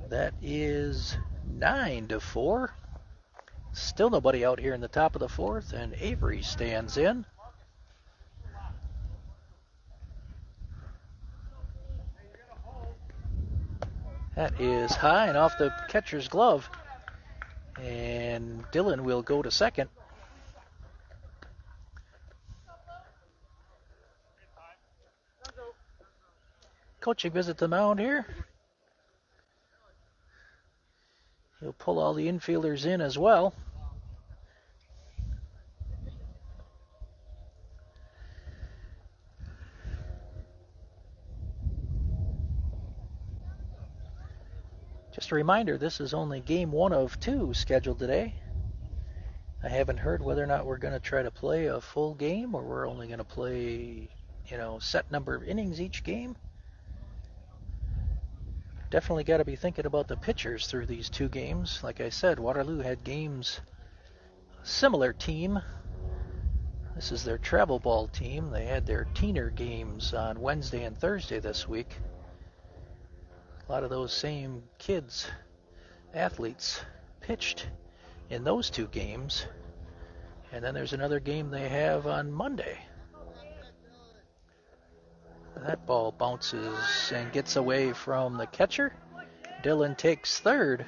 that is 9-4. Still nobody out here in the top of the fourth, and Avery stands in. That is high and off the catcher's glove. And Dylan will go to second. Coaching visit to the mound here. He'll pull all the infielders in as well. Just a reminder, this is only game 1 of 2 scheduled today. I haven't heard whether or not we're going to try to play a full game or we're only going to play, set number of innings each game. Definitely got to be thinking about the pitchers through these 2 games. Like I said, Waterloo had games, similar team. This is their travel ball team. They had their teener games on Wednesday and Thursday this week. A lot of those same kids, athletes, pitched in those 2 games. And then there's another game they have on Monday. That ball bounces and gets away from the catcher. Dylan takes third.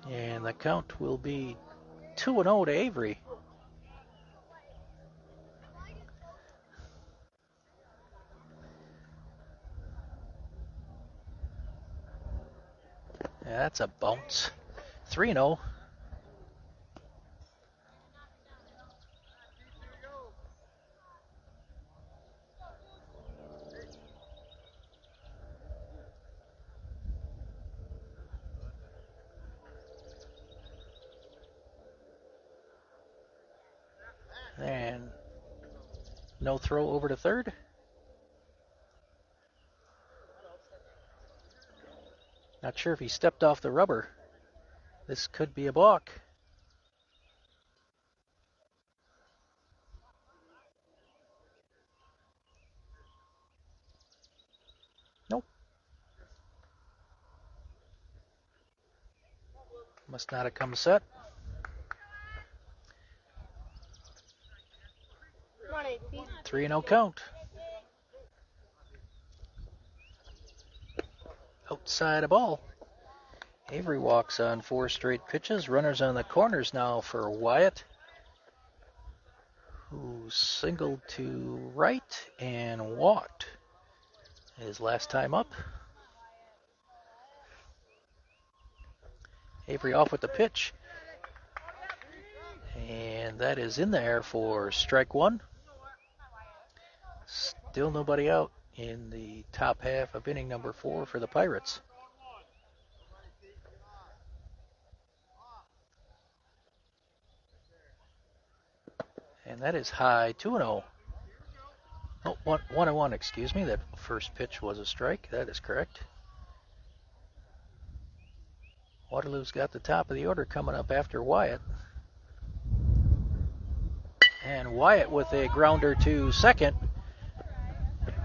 And the count will be 2-0 to Avery. That's a bounce. 3-0. And no throw over to third. Not sure if he stepped off the rubber. This could be a balk. Nope. Must not have come set. 3-0 count. Outside a ball. Avery walks on 4 straight pitches. Runners on the corners now for Wyatt, who singled to right and walked his last time up. Avery off with the pitch. And that is in there for strike 1. Still nobody out in the top half of inning number 4 for the Pirates. And that is high, 2-0. Oh, 1-1, excuse me. That first pitch was a strike. That is correct. Waterloo's got the top of the order coming up after Wyatt. And Wyatt with a grounder to second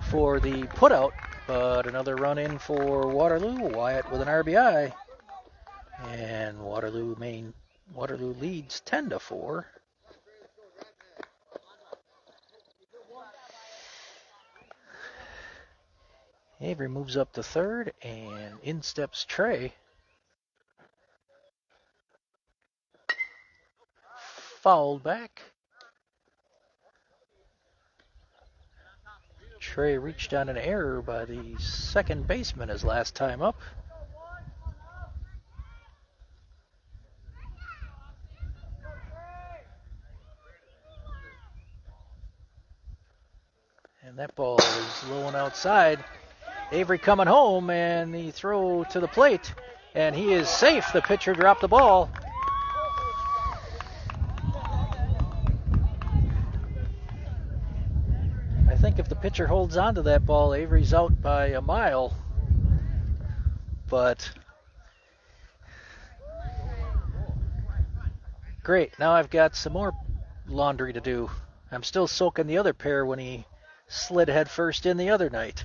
for the putout, but another run in for Waterloo. Wyatt with an RBI. And Waterloo leads 10-4. Avery moves up to third, and in steps Trey. Fouled back. Trey reached on an error by the second baseman his last time up. And that ball is low and outside. Avery coming home, and the throw to the plate, and he is safe. The pitcher dropped the ball. I think if the pitcher holds on to that ball, Avery's out by a mile. But great, now I've got some more laundry to do. I'm still soaking the other pair when he slid head first in the other night.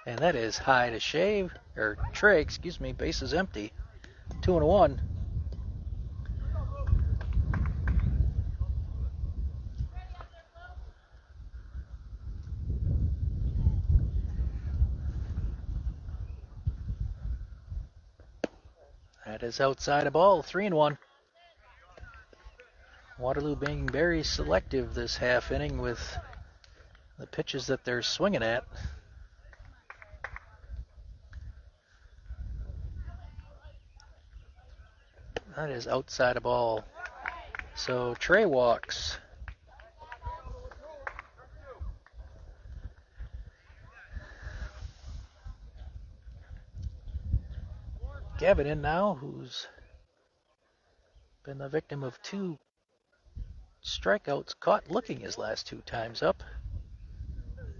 And that is high to Trey, excuse me, base is empty. 2-1. That is outside a ball, 3-1. Waterloo being very selective this half inning with the pitches that they're swinging at. That is outside a ball. So Trey walks. Gavin in now, who's been the victim of 2 strikeouts, caught looking his last 2 times up.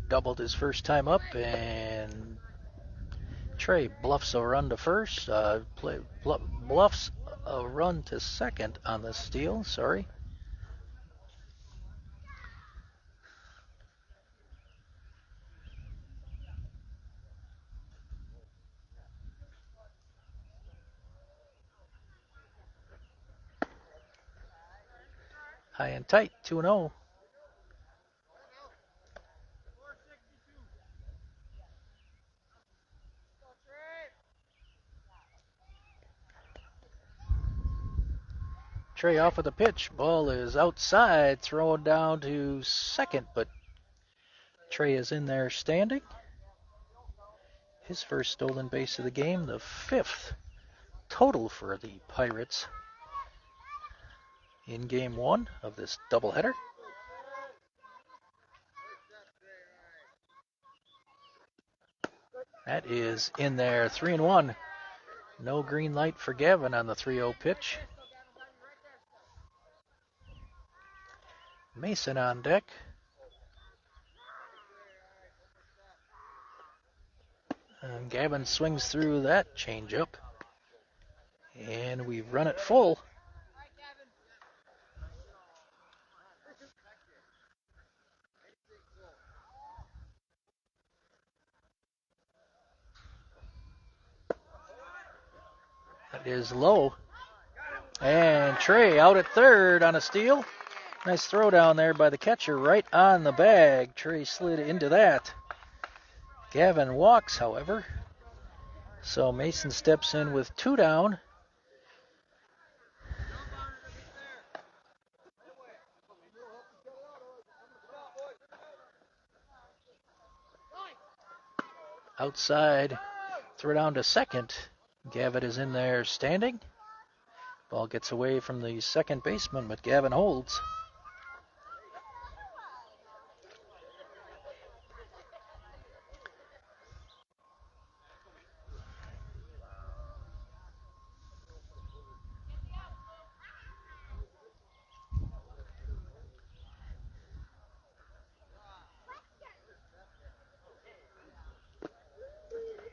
Doubled his first time up, and Trey bluffs a run to first, bluffs a run to second on the steal, sorry. High and tight, 2-0. Trey off with the pitch. Ball is outside, thrown down to second, but Trey is in there standing. his first stolen base of the game, the 5th total for the Pirates in game 1 of this doubleheader. That is in there, 3-1. No green light for Gavin on the 3-0 pitch. Mason on deck. And Gavin swings through that changeup. And we run it full. That is low. And Trey out at third on a steal. Nice throw down there by the catcher right on the bag. Trey slid into that. Gavin walks, however. So Mason steps in with 2 down. Outside, throw down to second. Gavin is in there standing. Ball gets away from the second baseman, but Gavin holds.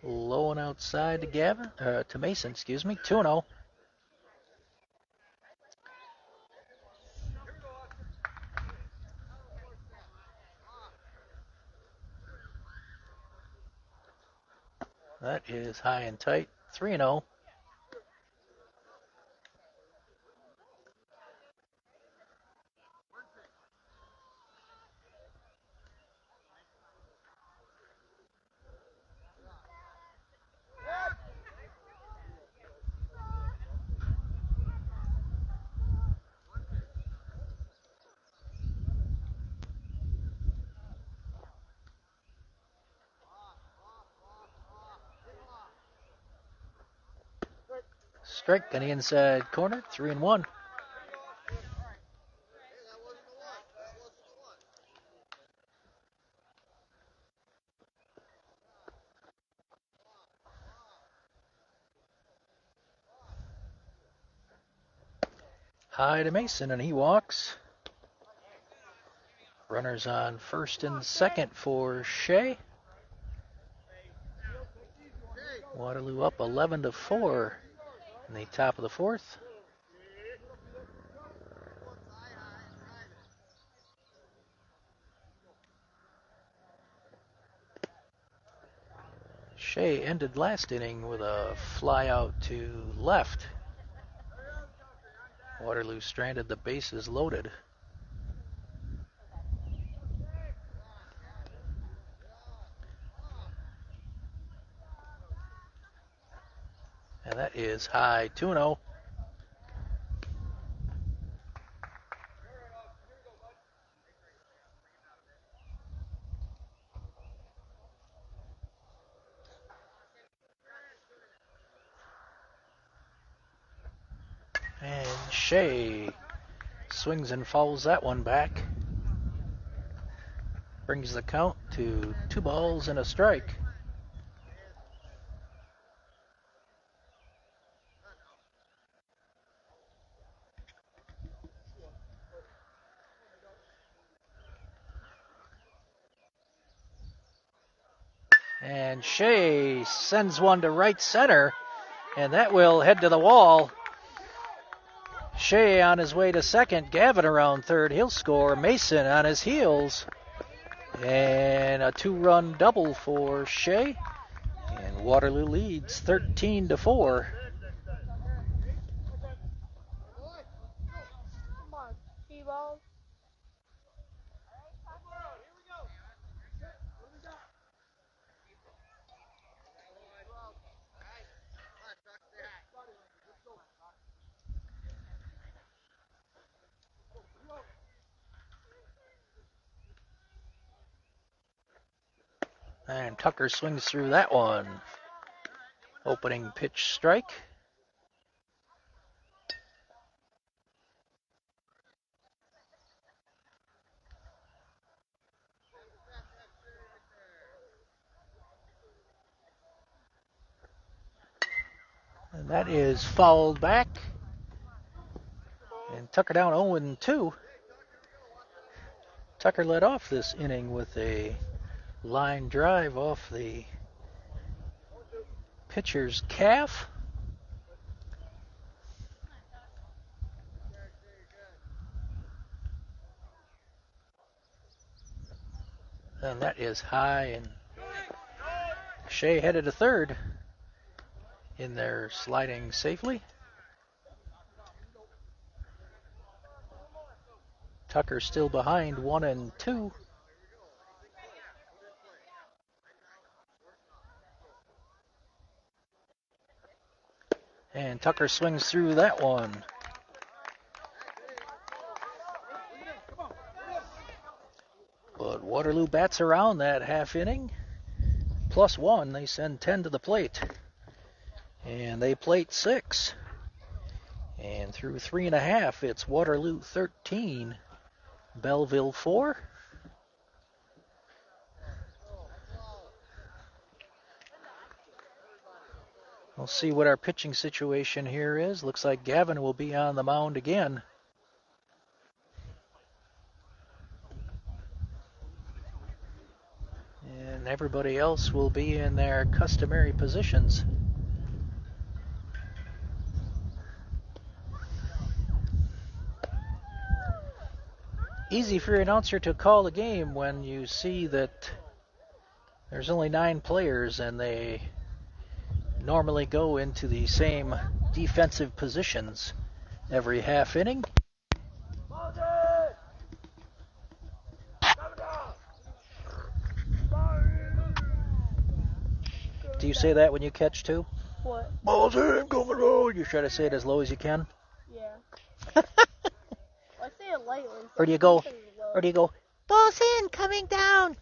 Low and outside to to Mason, 2-0. That is high and tight, 3-0. Strike on the inside corner, 3-1. High to Mason, and he walks. Runners on first and second for Shea. Waterloo up 11-4 in the top of the 4th. Shea ended last inning with a fly out to left. Waterloo stranded, the bases loaded. And that is high, 2-0. And Shea swings and fouls that one back. Brings the count to 2 balls and a strike. And Shea sends one to right center, and that will head to the wall. Shea on his way to second, Gavin around third. He'll score. Mason on his heels. And a 2-run double for Shea. And Waterloo leads 13-4. And Tucker swings through that one. Opening pitch strike. And that is fouled back. And Tucker down 0-2. Tucker led off this inning with a line drive off the pitcher's calf. And that is high, and Shea headed to third in there, sliding safely. Tucker still behind 1-2. And Tucker swings through that one. But Waterloo bats around that half inning. +1, they send 10 to the plate. And they plate 6. And through 3.5, it's Waterloo 13, Belleville 4. We'll see what our pitching situation here is. Looks like Gavin will be on the mound again. And everybody else will be in their customary positions. Easy for your announcer to call a game when you see that there's only 9 players and they normally go into the same defensive positions every half inning. Do you say that when you catch too? What? Ball's in, coming on. You try to say it as low as you can. Yeah. I say it lightly. So Or do you go, ball's in, coming down.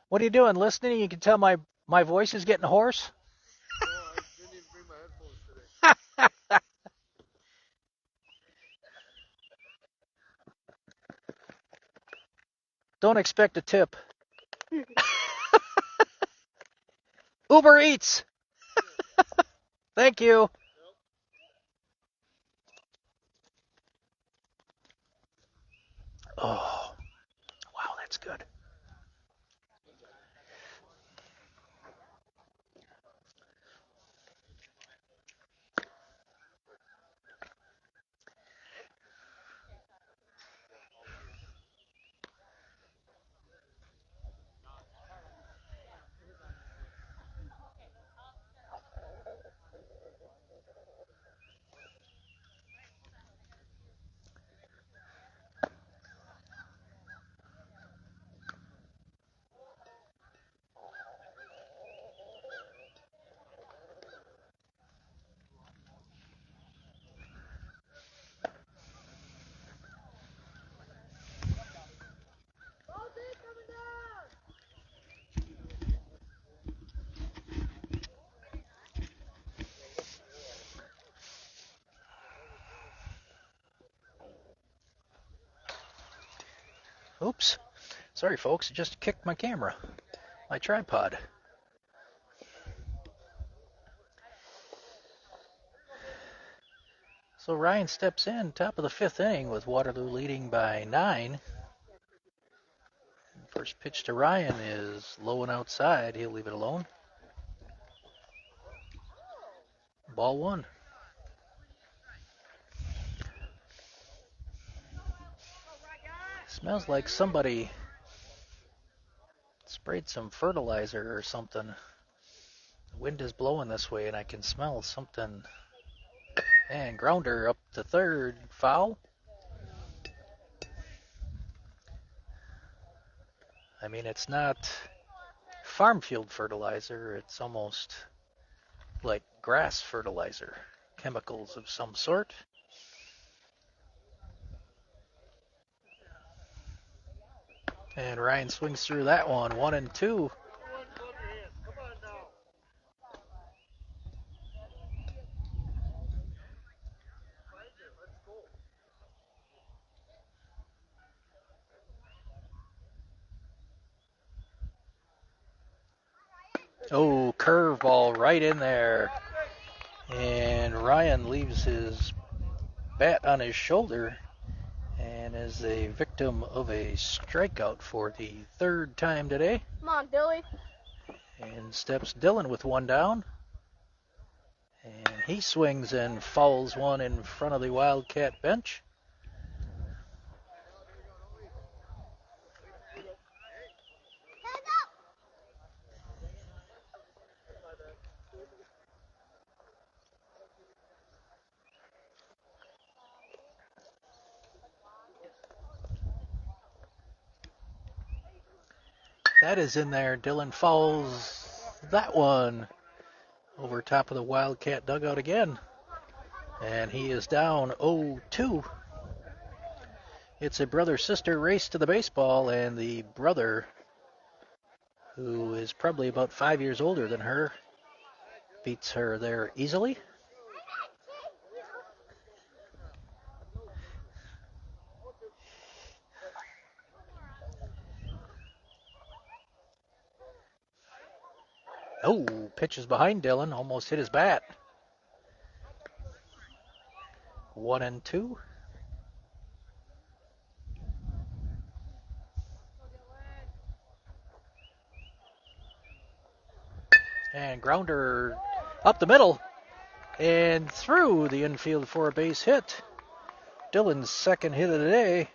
What are you doing? Listening? You can tell my voice is getting hoarse. No, I didn't even bring my headphones today. Don't expect a tip. Uber Eats. Thank you. Oh, wow, that's good. Oops. Sorry, folks. Just kicked my camera, my tripod. So Ryan steps in, top of the fifth inning, with Waterloo leading by 9. First pitch to Ryan is low and outside. He'll leave it alone. Ball one. Smells like somebody sprayed some fertilizer or something. The wind is blowing this way, and I can smell something. And grounder up to third. Foul. I mean, it's not farm field fertilizer. It's almost like grass fertilizer. Chemicals of some sort. And Ryan swings through that one. 1-2. Come on now. Let's go. Oh, curveball right in there. And Ryan leaves his bat on his shoulder and is a victim of a strikeout for the third time today. Come on, Billy. And steps Dylan with one down. And he swings and fouls one in front of the Wildcat bench. That is in there. Dylan fouls that one over top of the Wildcat dugout again. And he is down 0-2. It's a brother-sister race to the baseball, and the brother, who is probably about 5 years older than her, beats her there easily. Oh, pitches behind Dylan, almost hit his bat. 1-2. And grounder up the middle and through the infield for a base hit. Dylan's second hit of the day.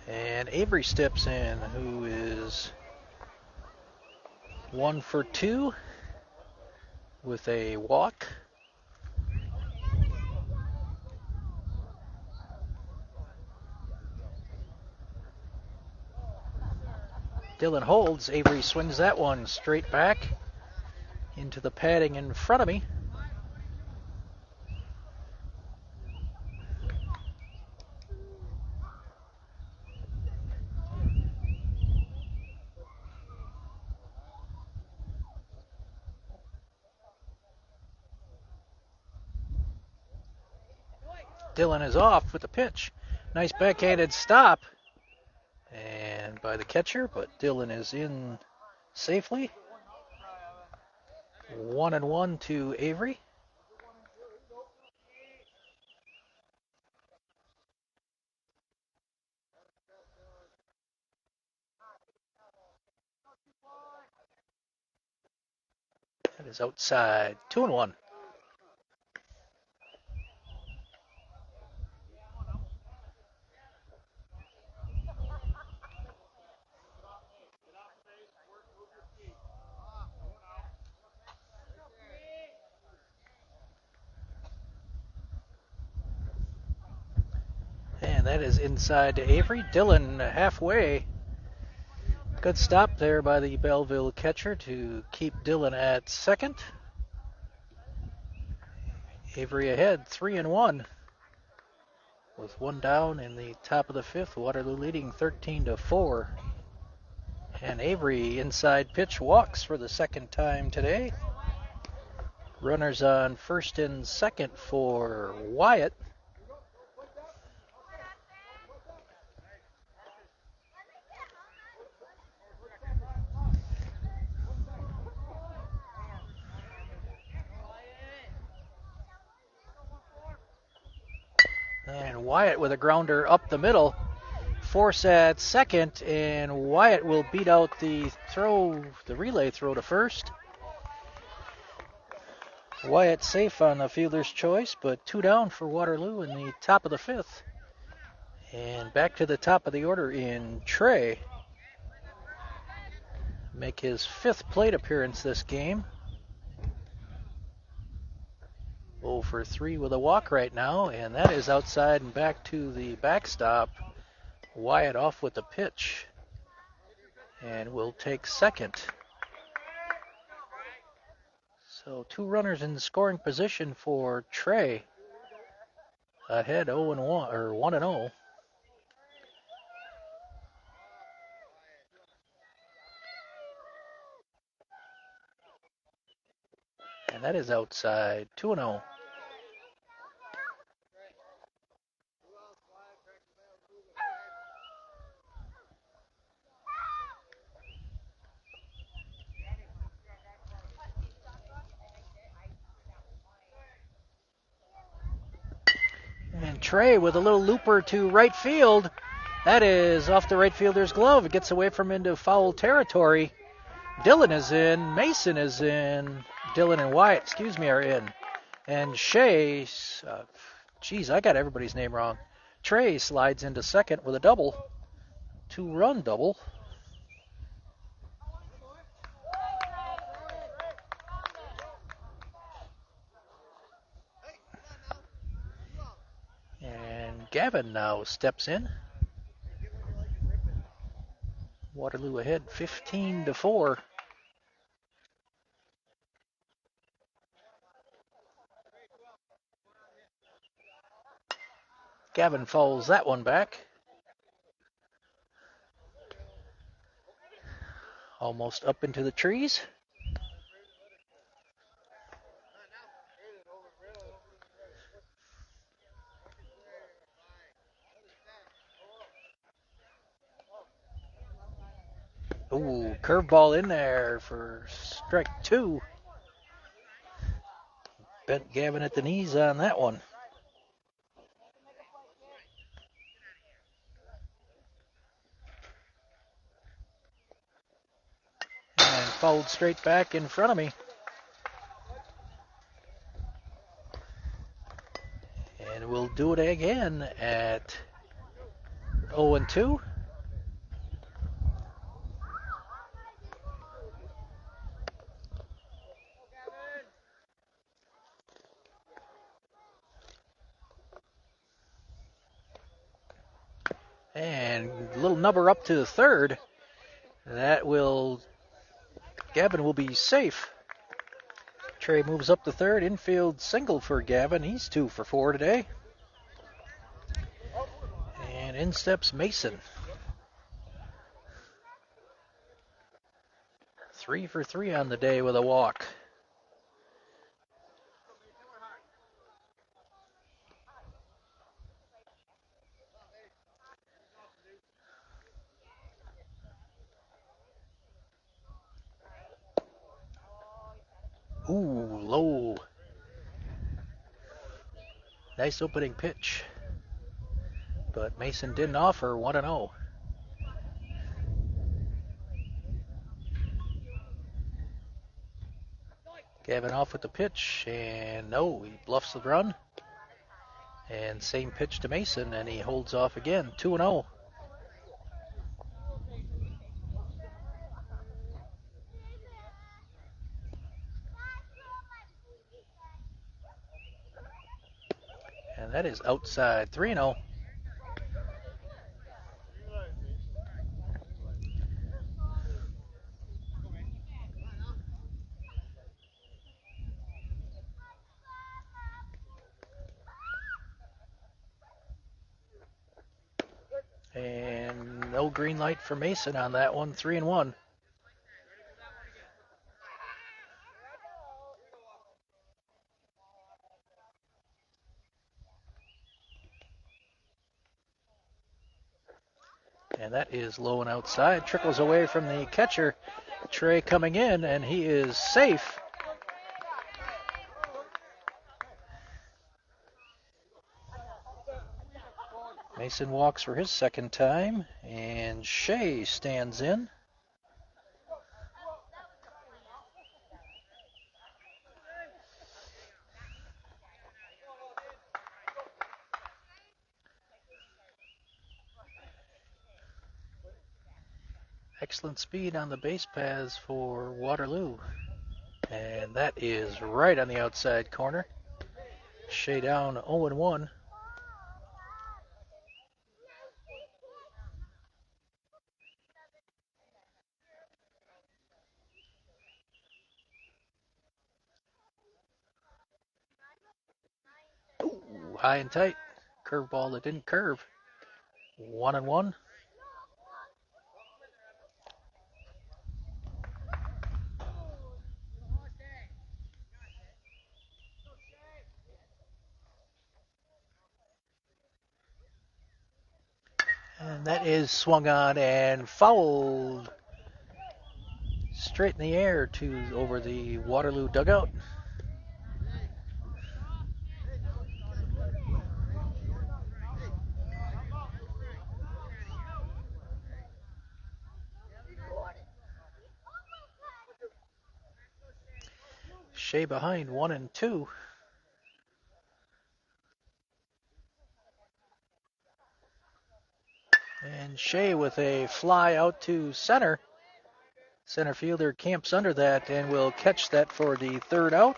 And Avery steps in, who is 1 for 2 with a walk. Dylan holds. Avery swings that one straight back into the padding in front of me. Dillon is off with the pitch. Nice backhanded stop and by the catcher, but Dillon is in safely. 1-1 to Avery. That is outside. 2-1. And that is inside to Avery. Dillon halfway. Good stop there by the Belleville catcher to keep Dillon at second. Avery ahead, 3-1. With one down in the top of the fifth, Waterloo leading 13-4. And Avery inside pitch walks for the second time today. Runners on first and second for Wyatt. And Wyatt with a grounder up the middle. Force at second, and Wyatt will beat out the relay throw to first. Wyatt safe on the fielder's choice, but two down for Waterloo in the top of the fifth. And back to the top of the order in Trey. Make his fifth plate appearance this game. 0 for 3 with a walk right now, and that is outside and back to the backstop. Wyatt off with the pitch, and will take second. So two runners in scoring position for Trey. Ahead 0-1 or 1-0. And that is outside 2-0. And Trey with a little looper to right field. That is off the right fielder's glove. It gets away from into foul territory. Dillon is in. Mason is in. Dillon and Wyatt, are in. And Shea, I got everybody's name wrong. Trey slides into second with a double. Two-run double. And Gavin now steps in. Waterloo ahead 15-4. Gavin fouls that one back. Almost up into the trees. Ooh, curveball in there for strike two. Bent Gavin at the knees on that one. And fouled straight back in front of me. And we'll do it again at 0-2. And a little number up to the third. Gavin will be safe. Trey moves up the third. Infield single for Gavin. He's 2 for 4 today. And in steps Mason. 3 for 3 on the day with a walk. Ooh, low. Nice opening pitch. But Mason didn't offer 1-0. Gavin off with the pitch, and no, he bluffs the run. And same pitch to Mason, and he holds off again. 2-0. And that is outside. 3-0. And no green light for Mason on that one. 3-1. And that is low and outside. Trickles away from the catcher. Trey coming in, and he is safe. Mason walks for his second time, and Shea stands in. Excellent speed on the base paths for Waterloo. And that is right on the outside corner. Shea down 0-1. Ooh, high and tight. Curveball that didn't curve. 1-1. And that is swung on and fouled straight in the air to over the Waterloo dugout. Shea behind 1-2. And Shea with a fly out to center. Center fielder camps under that and will catch that for the third out.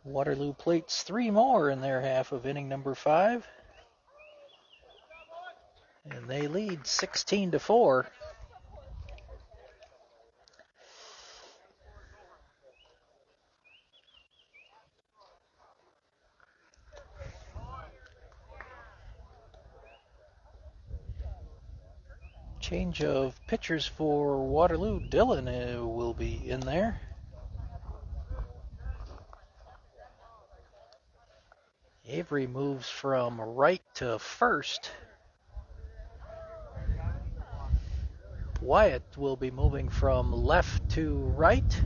Waterloo plates 3 more in their half of inning number 5. And they lead 16-4. Change of pitchers for Waterloo. Dillon will be in there. Avery moves from right to first. Wyatt will be moving from left to right.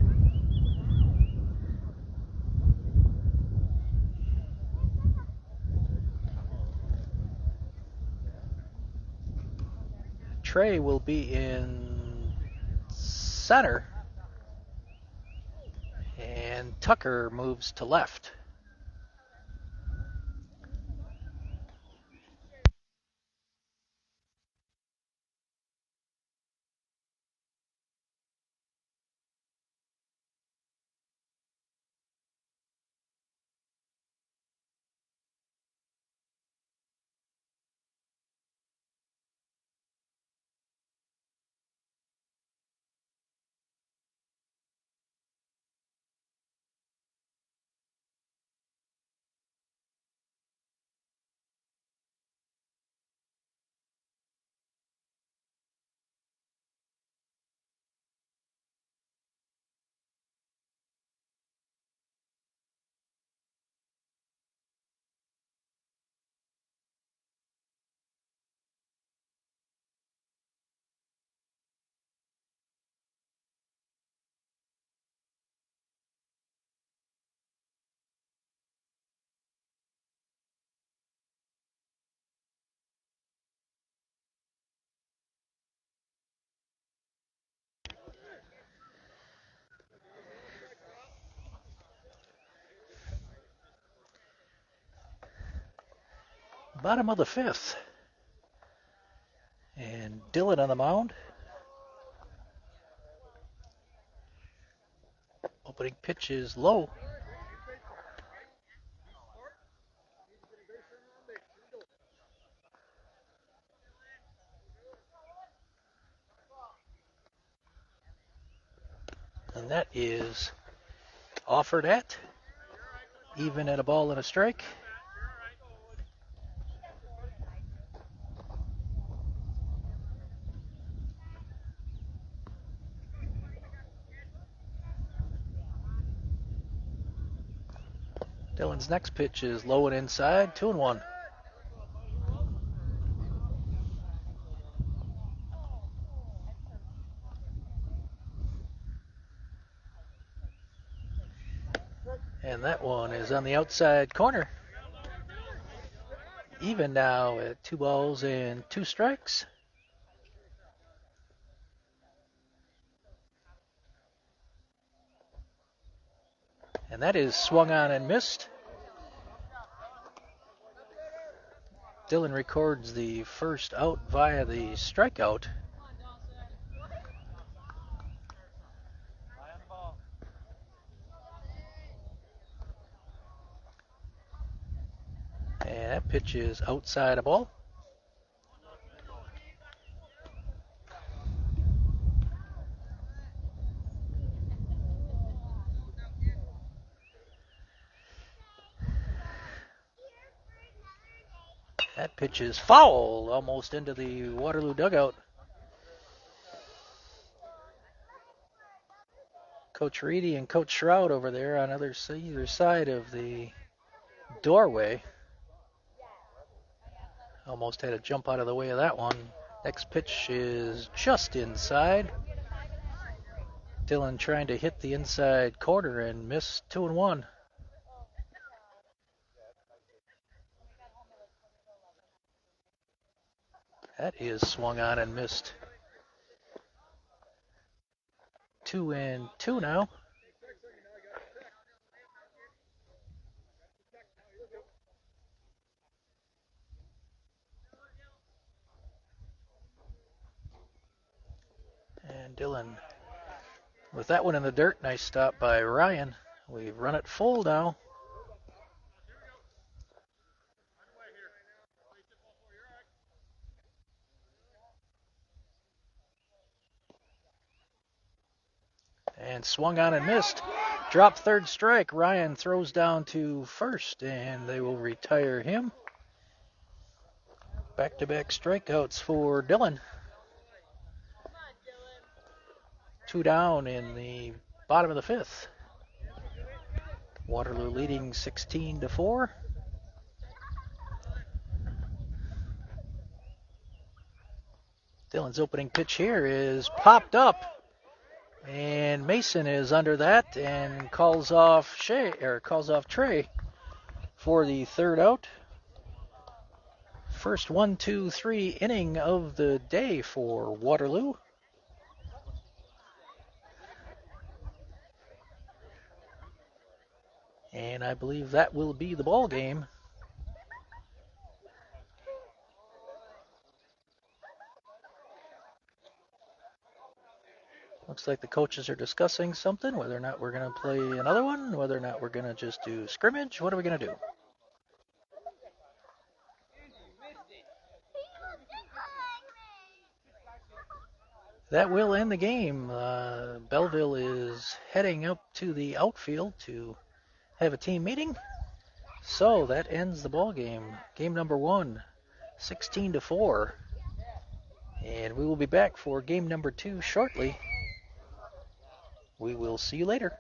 Trey will be in center. And Tucker moves to left. bottom of the fifth. And Dylan on the mound. Opening pitch is low. And that is offered at. Even at a ball and a strike. Dylan's next pitch is low and inside, 2-1. And that one is on the outside corner. Even now at 2 balls and 2 strikes. And that is swung on and missed. Dylan records the first out via the strikeout. And that pitch is outside a ball. That pitch is foul, almost into the Waterloo dugout. Coach Reedy and Coach Shroud over there on either side of the doorway. Almost had to jump out of the way of that one. Next pitch is just inside. Dylan trying to hit the inside corner and miss 2-1. That is swung on and missed. 2-2 now. And Dylan with that one in the dirt. Nice stop by Ryan. We've run it full now. And swung on and missed. Drop third strike. Ryan throws down to first, and they will retire him. Back-to-back strikeouts for Dylan. 2 down in the bottom of the fifth. Waterloo leading 16-4. Dylan's opening pitch here is popped up. And Mason is under that and calls off Trey for the third out. First 1-2-3 inning of the day for Waterloo. And I believe that will be the ball game. Looks like the coaches are discussing something, whether or not we're going to play another one, whether or not we're going to just do scrimmage. What are we going to do? That will end the game. Belleville is heading up to the outfield to have a team meeting. So that ends the ball game. Game number 1, 16-4. And we will be back for game number 2 shortly. We will see you later.